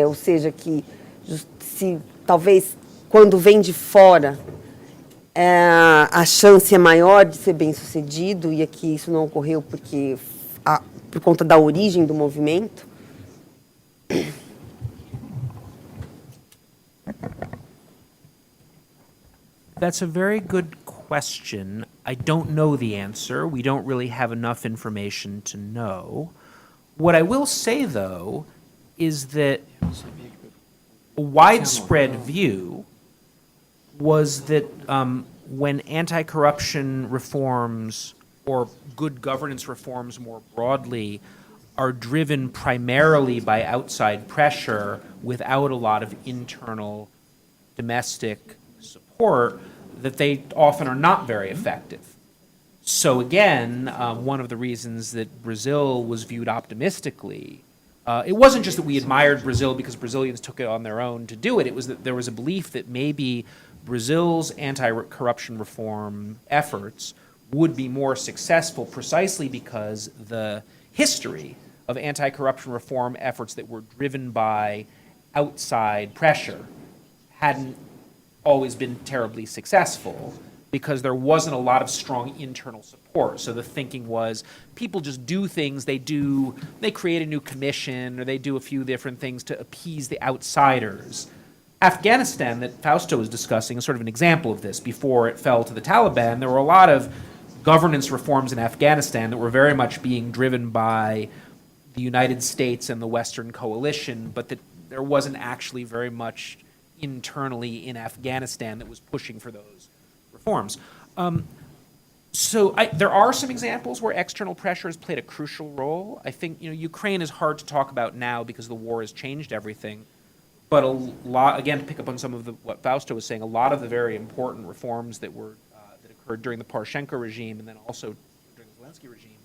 D: Ou seja, que se talvez quando vem de fora a chance é maior de ser bem-sucedido, e aqui isso não ocorreu por conta da origem do movimento?
B: That's a very good question. I don't know the answer. We don't really have enough information to know. What I will say, though, is that a widespread view was that when anti-corruption reforms or good governance reforms more broadly are driven primarily by outside pressure without a lot of internal domestic support, that they often are not very effective. So again, one of the reasons that Brazil was viewed optimistically, it wasn't just that we admired Brazil because Brazilians took it on their own to do it. It was that there was a belief that maybe Brazil's anti-corruption reform efforts would be more successful precisely because the history of anti-corruption reform efforts that were driven by outside pressure hadn't always been terribly successful because there wasn't a lot of strong internal support. So the thinking was people just do things, they create a new commission or they do a few different things to appease the outsiders. Afghanistan that Fausto was discussing is sort of an example of this. Before it fell to the Taliban, there were a lot of governance reforms in Afghanistan that were very much being driven by the United States and the Western coalition, but that there wasn't actually very much internally in Afghanistan that was pushing for those reforms. There are some examples where external pressure has played a crucial role. I think Ukraine is hard to talk about now because the war has changed everything. But a lot, again, to pick up on some of what Fausto was saying, a lot of the very important reforms that occurred during the Poroshenko regime and then also during the Zelensky regime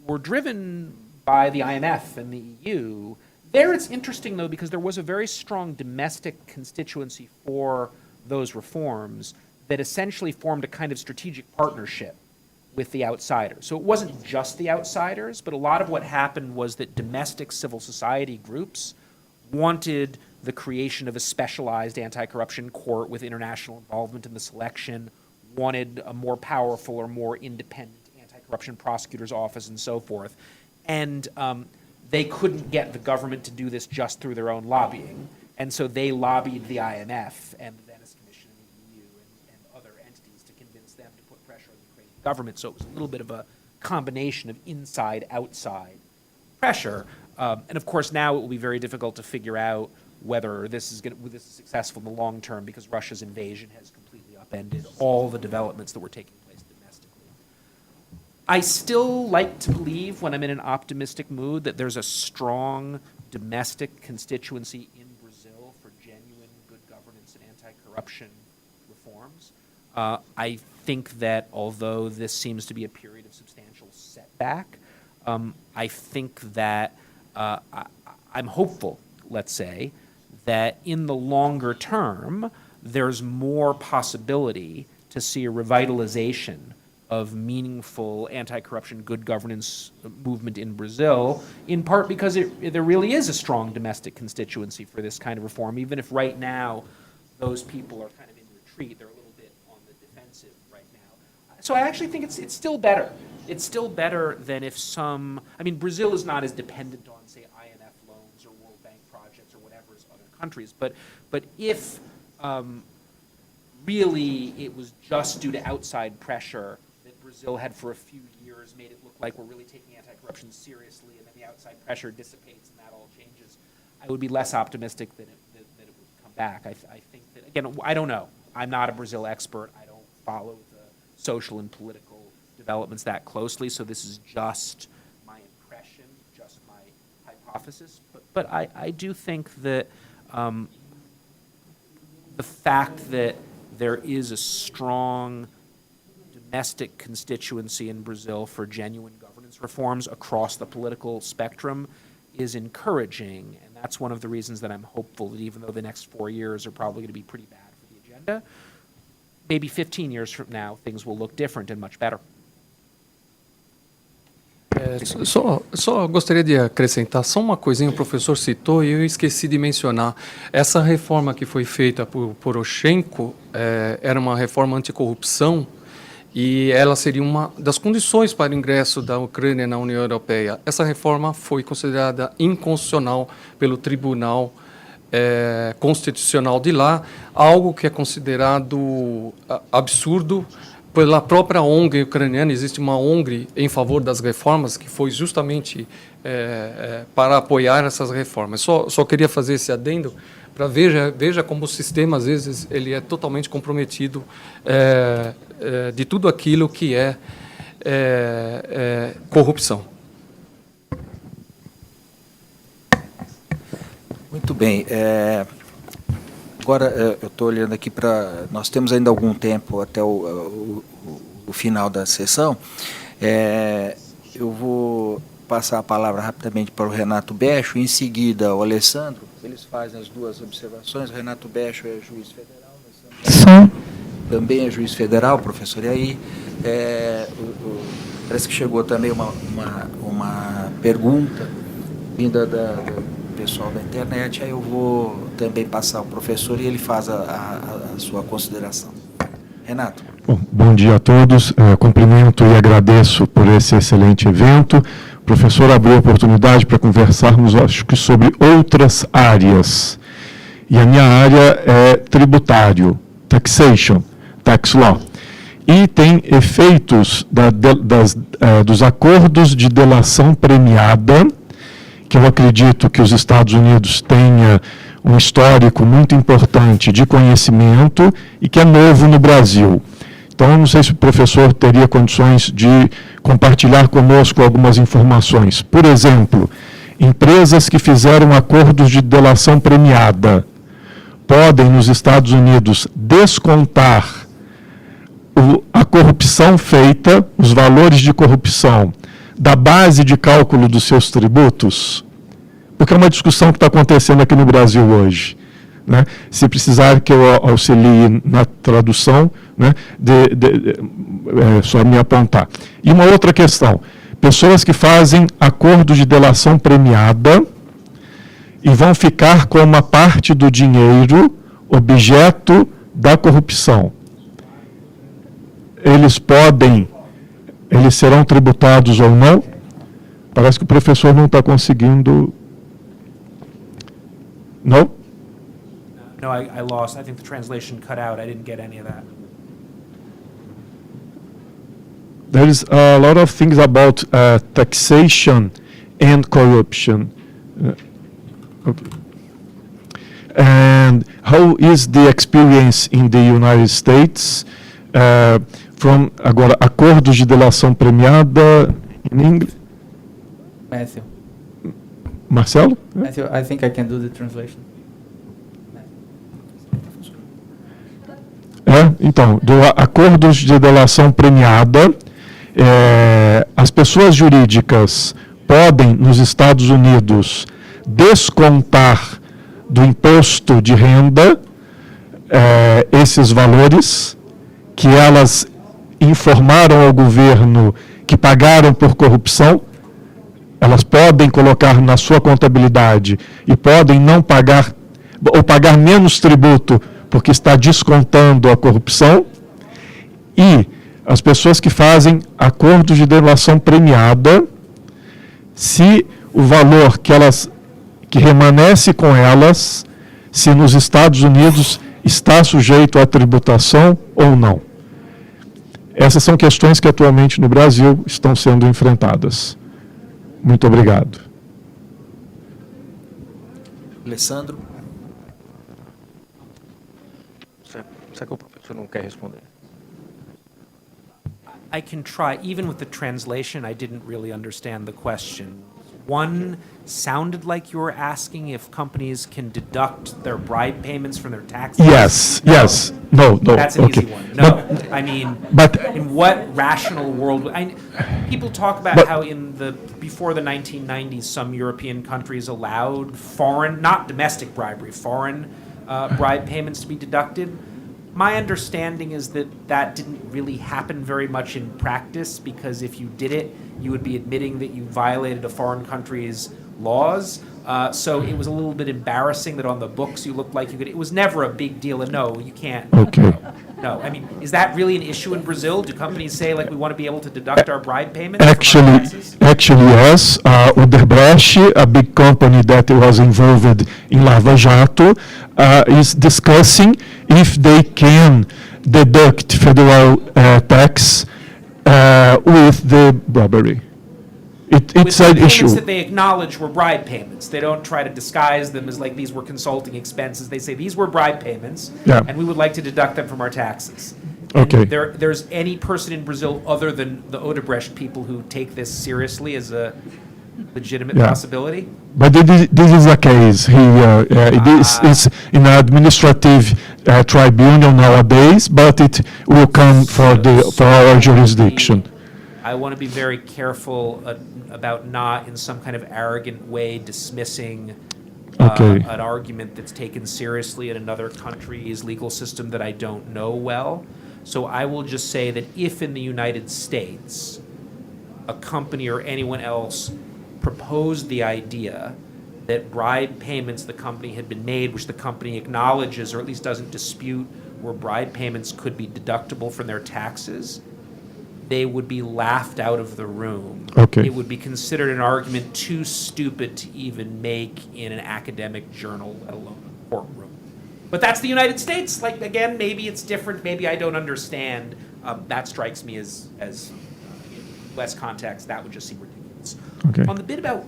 B: were driven by the IMF and the EU. There it's interesting, though, because there was a very strong domestic constituency for those reforms that essentially formed a kind of strategic partnership with the outsiders. So it wasn't just the outsiders, but a lot of what happened was that domestic civil society groups wanted the creation of a specialized anti-corruption court with international involvement in the selection, wanted a more powerful or more independent anti-corruption prosecutor's office and so forth. And they couldn't get the government to do this just through their own lobbying. And so they lobbied the IMF and the Venice Commission and the EU and other entities to convince them to put pressure on the Ukrainian government. So it was a little bit of a combination of inside-outside pressure. And of course, now it will be very difficult to figure out whether this is successful in the long term because Russia's invasion has completely upended all the developments that were taking place domestically. I still like to believe, when I'm in an optimistic mood, that there's a strong domestic constituency in Brazil for genuine good governance and anti-corruption reforms. I think that although this seems to be a period of substantial setback, I think that I'm hopeful, let's say, that in the longer term, there's more possibility to see a revitalization of meaningful anti-corruption good governance movement in Brazil, in part because there really is a strong domestic constituency for this kind of reform, even if right now those people are kind of in retreat. They're a little bit on the defensive right now. So I actually think it's still better. It's still better than if Brazil is not as dependent on, say, IMF loans or World Bank projects or whatever as other countries. But if really it was just due to outside pressure that Brazil had for a few years made it look like we're really taking anti-corruption seriously, and then the outside pressure dissipates and that all changes, I would be less optimistic that it would come back. I think that, again, I don't know. I'm not a Brazil expert. I don't follow the social and political developments that closely, so this is just my impression, just my hypothesis. But I do think that the fact that there is a strong domestic constituency in Brazil for genuine governance reforms across the political spectrum is encouraging, and that's one of the reasons that I'm hopeful that even though the next 4 years are probably going to be pretty bad for the agenda, maybe 15 years from now things will look different and much better.
C: Só gostaria de acrescentar só uma coisinha, o professor citou e eu esqueci de mencionar. Essa reforma que foi feita por Poroshenko era uma reforma anticorrupção e ela seria uma das condições para o ingresso da Ucrânia na União Europeia. Essa reforma foi considerada inconstitucional pelo Tribunal Constitucional de lá, algo que é considerado absurdo pela própria ONG ucraniana. Existe uma ONG em favor das reformas que foi justamente para apoiar essas reformas. Só queria fazer esse adendo para veja como o sistema, às vezes, ele é totalmente comprometido de tudo aquilo que é corrupção.
A: Muito bem. Agora, eu estou olhando aqui para... Nós temos ainda algum tempo até o final da sessão. Eu vou passar a palavra rapidamente para o Renato Becho, em seguida o Alessandro. Eles fazem as duas observações. O Renato Becho é juiz federal. Sim. Também é juiz federal, professor. E aí, o Parece que chegou também uma pergunta vinda do pessoal da internet, aí eu vou também passar ao professor e ele faz a sua consideração. Renato.
E: Bom dia a todos. Cumprimento e agradeço por esse excelente evento. O professor abriu a oportunidade para conversarmos, acho que, sobre outras áreas. E a minha área é tributário, taxation, tax law. E tem efeitos dos acordos de delação premiada, que eu acredito que os Estados Unidos tenham um histórico muito importante de conhecimento e que é novo no Brasil. Então, eu não sei se o professor teria condições de compartilhar conosco algumas informações. Por exemplo, empresas que fizeram acordos de delação premiada podem, nos Estados Unidos, descontar a corrupção feita, os valores de corrupção, da base de cálculo dos seus tributos? Porque é uma discussão que está acontecendo aqui no Brasil hoje. Né? Se precisar que eu auxilie na tradução, né, é só me apontar. E uma outra questão, pessoas que fazem acordo de delação premiada e vão ficar com uma parte do dinheiro objeto da corrupção. Eles serão tributados ou não? Parece que o professor não está conseguindo. Não?
B: No, I lost. I think the translation cut out. I didn't get any of that.
E: There is a lot of things about taxation and corruption. Okay. And how is the experience in the United States from agora acordos de delação premiada in English?
F: Matthew.
E: Marcelo?
F: Matthew, I think I can do the translation.
E: Então, acordos de delação premiada, as pessoas jurídicas podem, nos Estados Unidos, descontar do imposto de renda esses valores que elas informaram ao governo que pagaram por corrupção. Elas podem colocar na sua contabilidade e podem não pagar, ou pagar menos tributo, porque está descontando a corrupção. E as pessoas que fazem acordos de delação premiada, se o valor que remanesce com elas, se nos Estados Unidos está sujeito à tributação ou não. Essas são questões que atualmente no Brasil estão sendo enfrentadas. Muito obrigado.
A: Alessandro.
C: Será que o professor não quer responder?
B: I can try. Even with the translation, I didn't really understand the question. One sounded like you were asking if companies can deduct their bribe payments from their taxes.
E: Yes. No.
B: That's an
E: Okay.
B: easy one. No, I mean,
E: But
B: in what rational world? People talk about
E: But-
B: how before the 1990s, some European countries allowed foreign, not domestic bribery, foreign bribe payments to be deducted. My understanding is that didn't really happen very much in practice, because if you did it, you would be admitting that you violated a foreign country's laws. So it was a little bit embarrassing that on the books you looked like you could. It was never a big deal, and no, you can't.
E: Okay.
B: No, I mean, is that really an issue in Brazil? Do companies say, like, we want to be able to deduct our bribe payments from our taxes?
E: Actually, yes. Odebrecht, a big company that was involved in Lava Jato, is discussing if they can deduct federal tax with the bribery. It's
B: With the
E: an
B: payments
E: issue.
B: that they acknowledge were bribe payments. They don't try to disguise them as like these were consulting expenses. They say these were bribe payments,
E: Yeah.
B: and we would like to deduct them from our taxes. And
E: Okay.
B: There's any person in Brazil other than the Odebrecht people who take this seriously as a legitimate
E: Yeah.
B: possibility?
E: But this is a case here. This is in an administrative tribunal nowadays, but it will come for our jurisdiction.
B: I want to be very careful about not, in some kind of arrogant way, dismissing
E: Okay.
B: an argument that's taken seriously in another country's legal system that I don't know well. So I will just say that if in the United States a company or anyone else proposed the idea that bribe payments the company had been made, which the company acknowledges or at least doesn't dispute, where bribe payments could be deductible from their taxes, they would be laughed out of the room.
E: Okay.
B: It would be considered an argument too stupid to even make in an academic journal, let alone a courtroom. But that's the United States. Like, again, maybe it's different. Maybe I don't understand. That strikes me as in less context, that would just seem ridiculous.
E: Okay.
B: On the bit about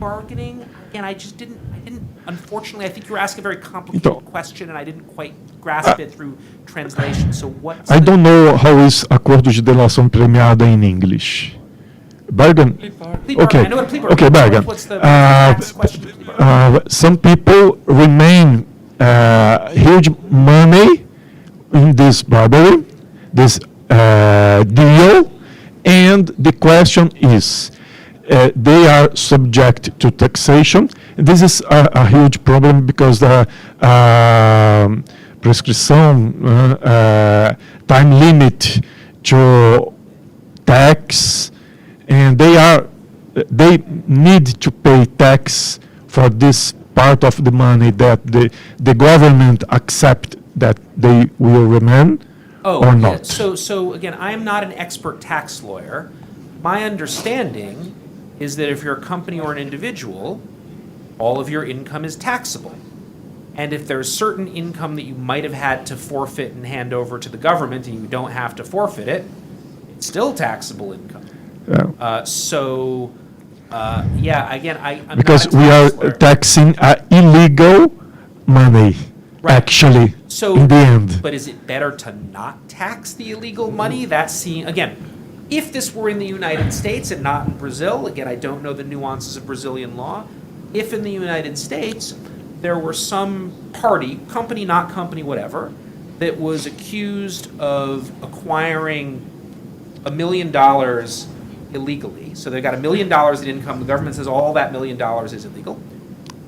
B: bargaining, again, I didn't, unfortunately, I think you were asking a very complicated
E: Então,
B: question, and I didn't quite grasp it through translation. So what's
E: I
B: the-
E: don't know how is acordo de delação premiada in English. Bargain?
B: Plea bargain.
E: Okay.
B: I know what plea bargain
E: Okay,
B: is.
E: bargain.
B: What's the tax question? Plea bargain.
E: Some people remain huge money in this bargaining, this deal, and the question is, they are subject to taxation. This is a huge problem because the prescription time limit to tax, and they need to pay tax for this part of the money that the government accept that they will remain or
B: yeah.
E: not.
B: So again, I am not an expert tax lawyer. My understanding is that if you're a company or an individual, all of your income is taxable. And if there's certain income that you might have had to forfeit and hand over to the government and you don't have to forfeit it, it's still taxable income. Yeah, again, I'm
E: Because
B: not a
E: we are
B: tax lawyer.
E: taxing illegal money,
B: Right.
E: actually,
B: So,
E: in the end.
B: but is it better to not tax the illegal money? That's seen, again, if this were in the United States and not in Brazil, again, I don't know the nuances of Brazilian law. If in the United States, there were some party, company, not company, whatever, that was accused of acquiring $1 million illegally. So they got $1 million in income. The government says all that $1 million is illegal.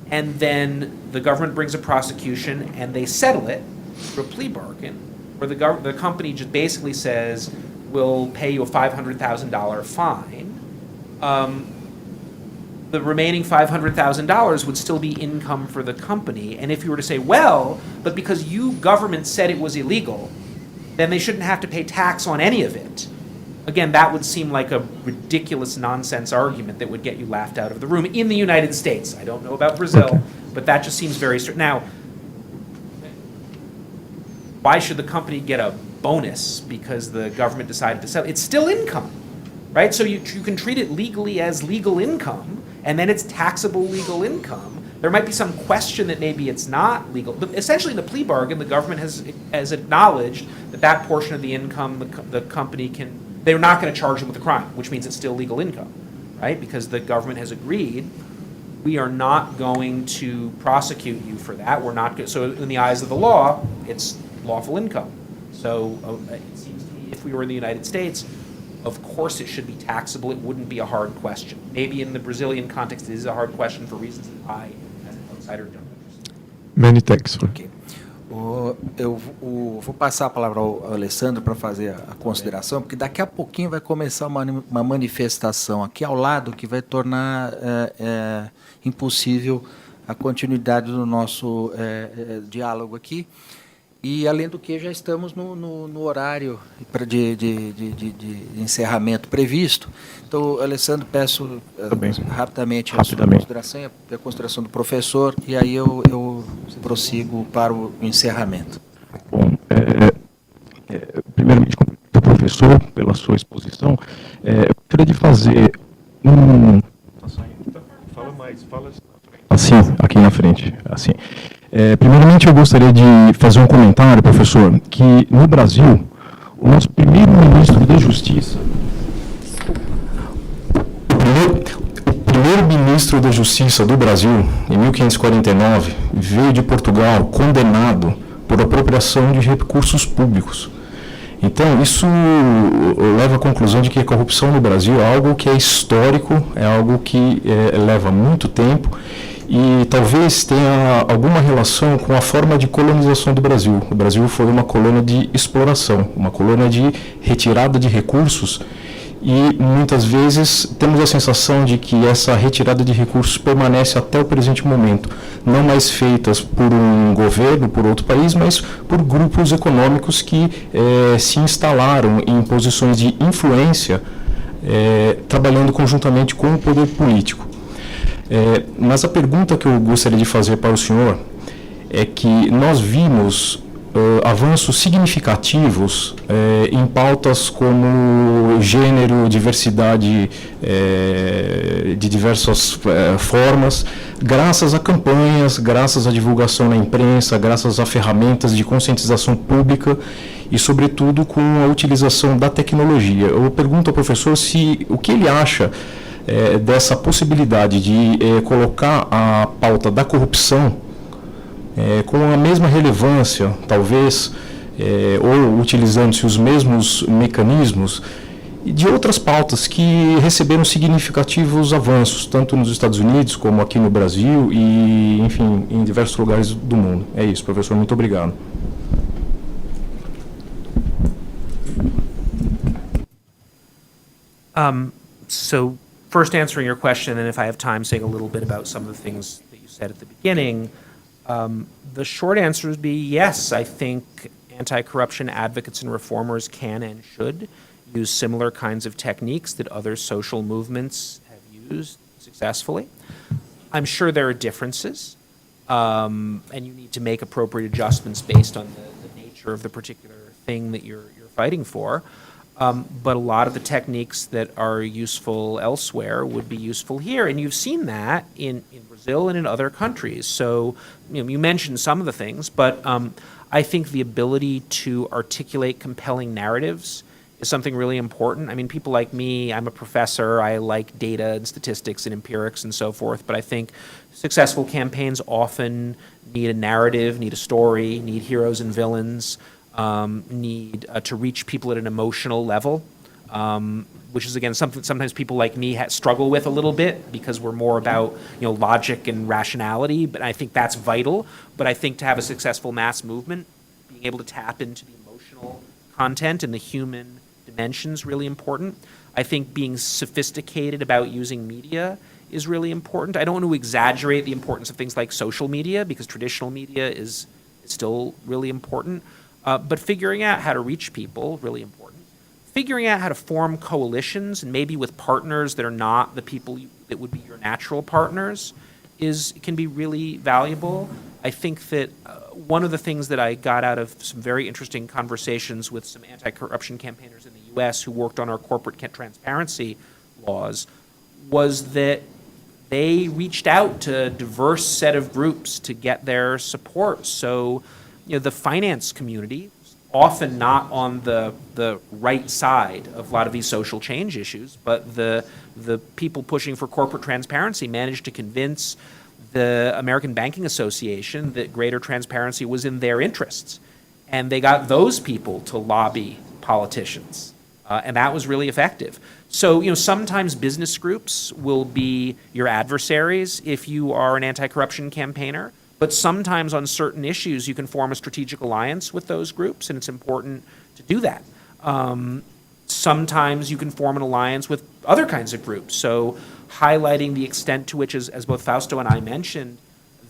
B: And then the government brings a prosecution and they settle it through a plea bargain, where the company just basically says, we'll pay you a $500,000 fine. The remaining $500,000 would still be income for the company. And if you were to say, well, but because you, government, said it was illegal, then they shouldn't have to pay tax on any of it. Again, that would seem like a ridiculous nonsense argument that would get you laughed out of the room in the United States. I don't know about Brazil,
E: Okay.
B: but that just seems very strict. Now, why should the company get a bonus because the government decided to sell? It's still income, right? So you can treat it legally as legal income, and then it's taxable legal income. There might be some question that maybe it's not legal, but essentially in the plea bargain, the government has acknowledged that that portion of the income the company can, they're not going to charge them with a crime, which means it's still legal income, right? Because the government has agreed, we are not going to prosecute you for that. We're not going. So in the eyes of the law, it's lawful income. So it seems to me if we were in the United States, of course it should be taxable. It wouldn't be a hard question. Maybe in the Brazilian context, it is a hard question for reasons that I, as an outsider, don't understand.
E: Many thanks.
A: Ok. Eu vou passar a palavra ao Alessandro para fazer a consideração, porque daqui a pouquinho vai começar uma manifestação aqui ao lado que vai tornar impossível a continuidade do nosso diálogo aqui. E, além do que, já estamos no horário de encerramento previsto. Então, Alessandro, peço rapidamente a sua consideração e a consideração do professor, e aí eu prossigo para o encerramento.
E: Bom, primeiramente, cumprimento o professor pela sua exposição. Eu gostaria de fazer Fala mais, fala assim, aqui na frente. Assim. Primeiramente, eu gostaria de fazer um comentário, professor, que no Brasil, o nosso primeiro-ministro da Justiça, o primeiro-ministro da Justiça do Brasil, em 1549, veio de Portugal condenado por apropriação de recursos públicos. Então, isso leva à conclusão de que a corrupção no Brasil é algo que é histórico, é algo que leva muito tempo e talvez tenha alguma relação com a forma de colonização do Brasil. O Brasil foi uma colônia de exploração, uma colônia de retirada de recursos e muitas vezes temos a sensação de que essa retirada de recursos permanece até o presente momento, não mais feitas por um governo, por outro país, mas por grupos econômicos que se instalaram em posições de influência, trabalhando conjuntamente com o poder político. Mas a pergunta que eu gostaria de fazer para o senhor é que nós vimos avanços significativos em pautas como gênero, diversidade de diversas formas, graças a campanhas, graças à divulgação na imprensa, graças a ferramentas de conscientização pública e, sobretudo, com a utilização da tecnologia. Eu pergunto ao professor o que ele acha dessa possibilidade de colocar a pauta da corrupção com a mesma relevância, talvez, ou utilizando-se os mesmos mecanismos de outras pautas que receberam significativos avanços, tanto nos Estados Unidos como aqui no Brasil e, enfim, em diversos lugares do mundo. É isso, professor. Muito obrigado.
B: So first answering your question, and if I have time, saying a little bit about some of the things that you said at the beginning. The short answer would be yes. I think anti-corruption advocates and reformers can and should use similar kinds of techniques that other social movements have used successfully. I'm sure there are differences, and you need to make appropriate adjustments based on the nature of the particular thing that you're fighting for. But a lot of the techniques that are useful elsewhere would be useful here. And you've seen that in Brazil and in other countries. So you mentioned some of the things, but I think the ability to articulate compelling narratives is something really important. I mean, people like me, I'm a professor, I like data and statistics and empirics and so forth, but I think successful campaigns often need a narrative, need a story, need heroes and villains, need to reach people at an emotional level, which is, again, something sometimes people like me struggle with a little bit because we're more about logic and rationality, but I think that's vital. But I think to have a successful mass movement, being able to tap into the emotional content and the human dimension is really important. I think being sophisticated about using media is really important. I don't want to exaggerate the importance of things like social media because traditional media is still really important. But figuring out how to reach people, really important. Figuring out how to form coalitions, and maybe with partners that are not the people that would be your natural partners, can be really valuable. I think that one of the things that I got out of some very interesting conversations with some anti-corruption campaigners in the U.S. who worked on our corporate transparency laws was that they reached out to a diverse set of groups to get their support. So, the finance community, often not on the right side of a lot of these social change issues, but the people pushing for corporate transparency managed to convince the American Banking Association that greater transparency was in their interests. And they got those people to lobby politicians. And that was really effective. So, sometimes business groups will be your adversaries if you are an anti-corruption campaigner. But sometimes on certain issues, you can form a strategic alliance with those groups, and it's important to do that. Sometimes you can form an alliance with other kinds of groups. So highlighting the extent to which, as both Fausto and I mentioned,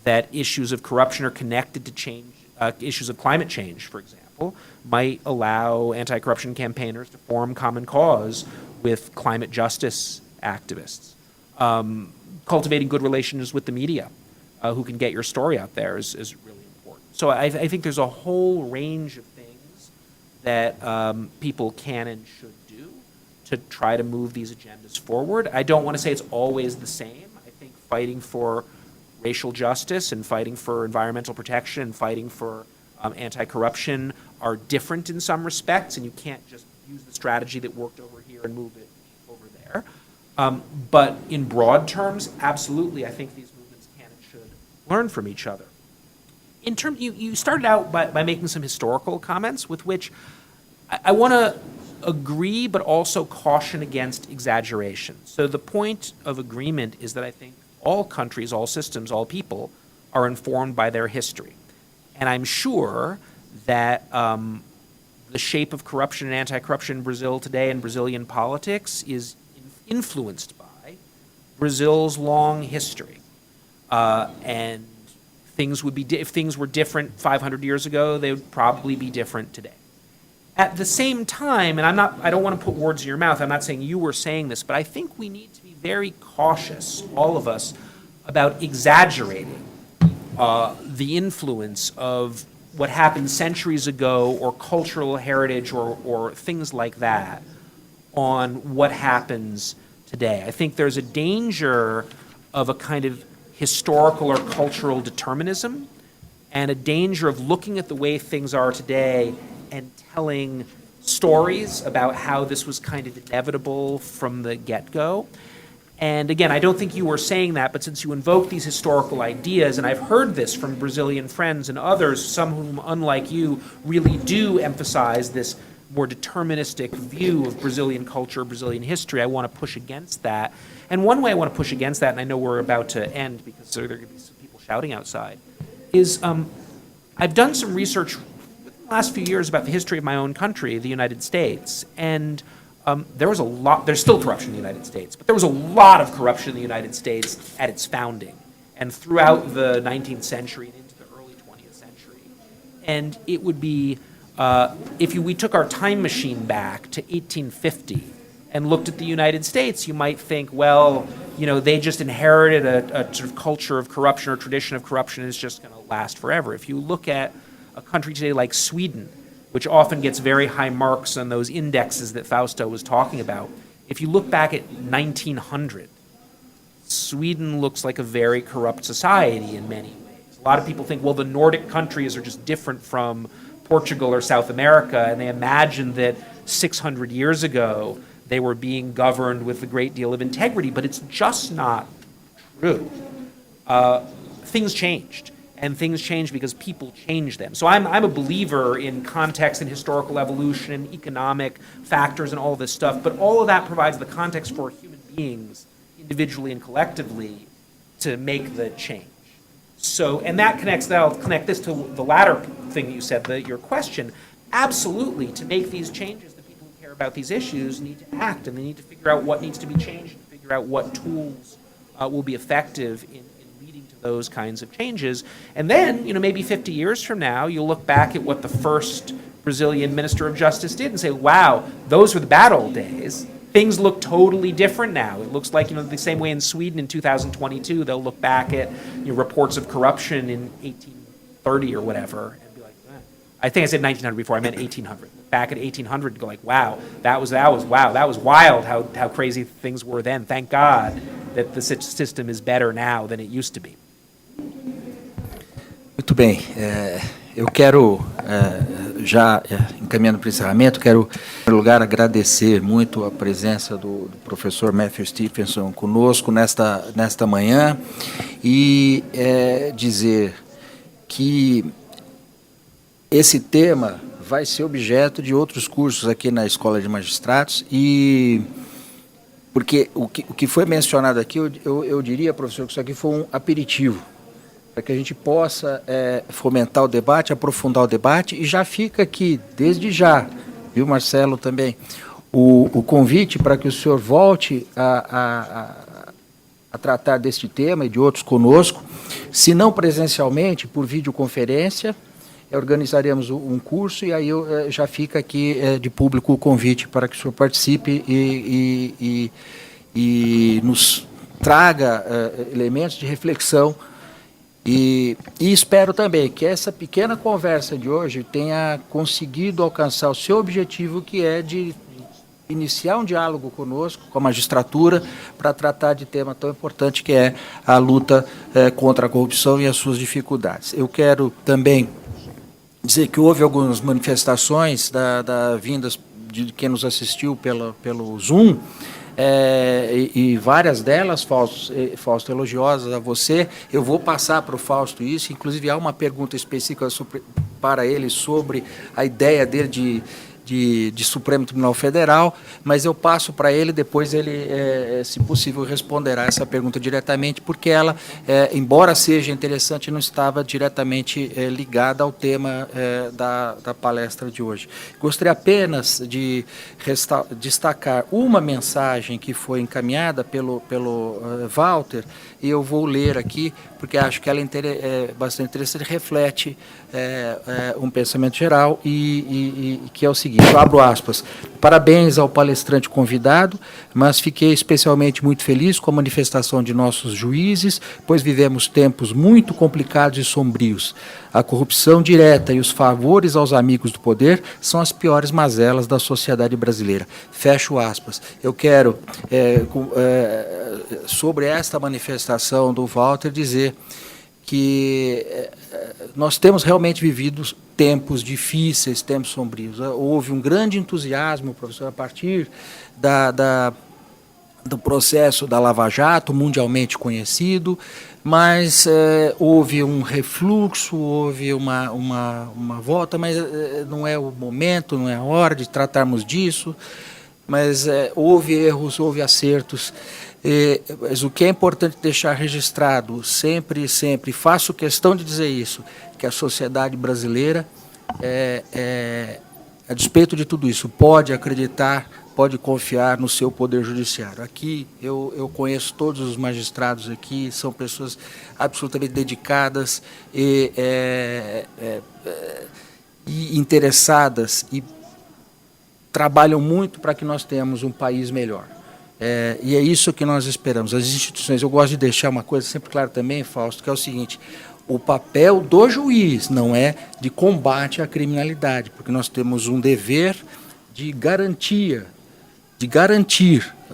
B: that issues of corruption are connected to change, issues of climate change, for example, might allow anti-corruption campaigners to form common cause with climate justice activists. Cultivating good relations with the media, who can get your story out there is really important. So I think there's a whole range of things that people can and should do to try to move these agendas forward. I don't want to say it's always the same. I think fighting for racial justice and fighting for environmental protection and fighting for anti-corruption are different in some respects, and you can't just use the strategy that worked over here and move it over there. But in broad terms, absolutely, I think these movements can and should learn from each other. In terms, you started out by making some historical comments with which I want to agree, but also caution against exaggeration. So the point of agreement is that I think all countries, all systems, all people are informed by their history. And I'm sure that the shape of corruption and anti-corruption in Brazil today and Brazilian politics is influenced by Brazil's long history. And things would be, if things were different 500 years ago, they would probably be different today. At the same time, and I don't want to put words in your mouth, I'm not saying you were saying this, but I think we need to be very cautious, all of us, about exaggerating the influence of what happened centuries ago or cultural heritage or things like that on what happens today. I think there's a danger of a kind of historical or cultural determinism and a danger of looking at the way things are today and telling stories about how this was kind of inevitable from the get-go. And again, I don't think you were saying that, but since you invoke these historical ideas, and I've heard this from Brazilian friends and others, some whom, unlike you, really do emphasize this more deterministic view of Brazilian culture, Brazilian history, I want to push against that. And one way I want to push against that, and I know we're about to end because there are going to be some people shouting outside, is I've done some research in the last few years about the history of my own country, the United States, and there's still corruption in the United States, but there was a lot of corruption in the United States at its founding and throughout the 19th century and into the early 20th century. And it would be, if we took our time machine back to 1850 and looked at the United States, you might think, well, they just inherited a sort of culture of corruption or tradition of corruption and it's just going to last forever. If you look at a country today like Sweden, which often gets very high marks on those indexes that Fausto was talking about. If you look back at 1900, Sweden looks like a very corrupt society in many ways. A lot of people think, well, the Nordic countries are just different from Portugal or South America, and they imagine that 600 years ago they were being governed with a great deal of integrity, but it's just not true. Things changed. And things change because people change them. So I'm a believer in context and historical evolution and economic factors and all this stuff, but all of that provides the context for human beings, individually and collectively, to make the change. So, and I'll connect this to the latter thing you said, your question. Absolutely, to make these changes, the people who care about these issues need to act, and they need to figure out what needs to be changed, and figure out what tools will be effective in those kinds of changes. And then, maybe 50 years from now, you'll look back at what the first Brazilian Minister of Justice did and say, wow, those were the bad old days. Things look totally different now. It looks like, the same way in Sweden in 2022, they'll look back at reports of corruption in 1830 or whatever and be like, I think I said 1900 before, I meant 1800. Back at 1800 and go like, wow, that was wild how crazy things were then. Thank God that the system is better now than it used to be.
A: Muito bem, eu quero, já encaminhando para o encerramento, quero, em primeiro lugar, agradecer muito a presença do professor Matthew Stephenson conosco nesta manhã e dizer que esse tema vai ser objeto de outros cursos aqui na Escola de Magistrados e porque o que foi mencionado aqui, eu diria, professor, que isso aqui foi um aperitivo, para que a gente possa fomentar o debate, aprofundar o debate, e já fica aqui, desde já, viu, Marcelo, também, o convite para que o senhor volte a tratar deste tema e de outros conosco, se não presencialmente, por videoconferência, organizaremos um curso, e aí já fica aqui de público o convite para que o senhor participe e nos traga elementos de reflexão. E espero também que essa pequena conversa de hoje tenha conseguido alcançar o seu objetivo, que é de iniciar um diálogo conosco, com a magistratura, para tratar de tema tão importante que é a luta contra a corrupção e as suas dificuldades. Eu quero também dizer que houve algumas manifestações vindas de quem nos assistiu pelo Zoom, e várias delas, Fausto, elogiosas a você. Eu vou passar para o Fausto isso, inclusive há uma pergunta específica para ele sobre a ideia dele de Supremo Tribunal Federal, mas eu passo para ele, depois ele, se possível, responderá essa pergunta diretamente, porque ela, embora seja interessante, não estava diretamente ligada ao tema da palestra de hoje. Gostaria apenas de destacar uma mensagem que foi encaminhada pelo Walter, e eu vou ler aqui, porque acho que ela é bastante interessante, reflete um pensamento geral, e que é o seguinte, eu abro aspas: parabéns ao palestrante convidado, mas fiquei especialmente muito feliz com a manifestação de nossos juízes, pois vivemos tempos muito complicados e sombrios. A corrupção direta e os favores aos amigos do poder são as piores mazelas da sociedade brasileira. Fecho aspas. Eu quero, sobre esta manifestação do Walter, dizer que nós temos realmente vivido tempos difíceis, tempos sombrios. Houve um grande entusiasmo, professor, a partir do processo da Lava Jato, mundialmente conhecido, mas houve um refluxo, houve uma volta, mas não é o momento, não é a hora de tratarmos disso, mas houve erros, houve acertos. Mas o que é importante deixar registrado, sempre, faço questão de dizer isso, que a sociedade brasileira, a despeito de tudo isso, pode acreditar, pode confiar no seu poder judiciário. Aqui, eu conheço todos os magistrados aqui, são pessoas absolutamente dedicadas e interessadas, e trabalham muito para que nós tenhamos um país melhor. E é isso que nós esperamos. As instituições, eu gosto de deixar uma coisa sempre clara também, Fausto, que é o seguinte: o papel do juiz não é de combate à criminalidade, porque nós temos um dever de garantir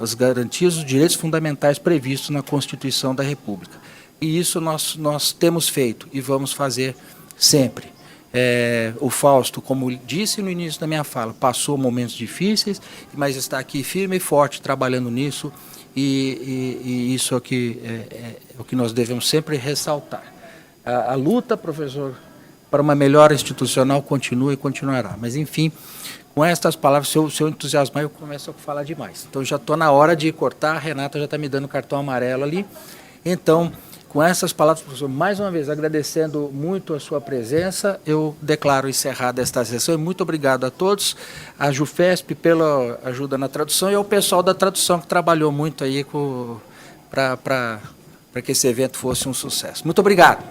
A: as garantias dos direitos fundamentais previstos na Constituição da República. E isso nós temos feito e vamos fazer sempre. O Fausto, como disse no início da minha fala, passou momentos difíceis, mas está aqui firme e forte trabalhando nisso, e isso é o que nós devemos sempre ressaltar. A luta, professor, para uma melhora institucional continua e continuará. Mas, enfim, com estas palavras, se eu entusiasmar, eu começo a falar demais. Então, já estou na hora de cortar, a Renata já está me dando cartão amarelo ali. Então, com essas palavras, professor, mais uma vez, agradecendo muito a sua presença, eu declaro encerrada esta sessão. E muito obrigado a todos, a JuFesp pela ajuda na tradução e ao pessoal da tradução que trabalhou muito aí para que esse evento fosse um sucesso. Muito obrigado.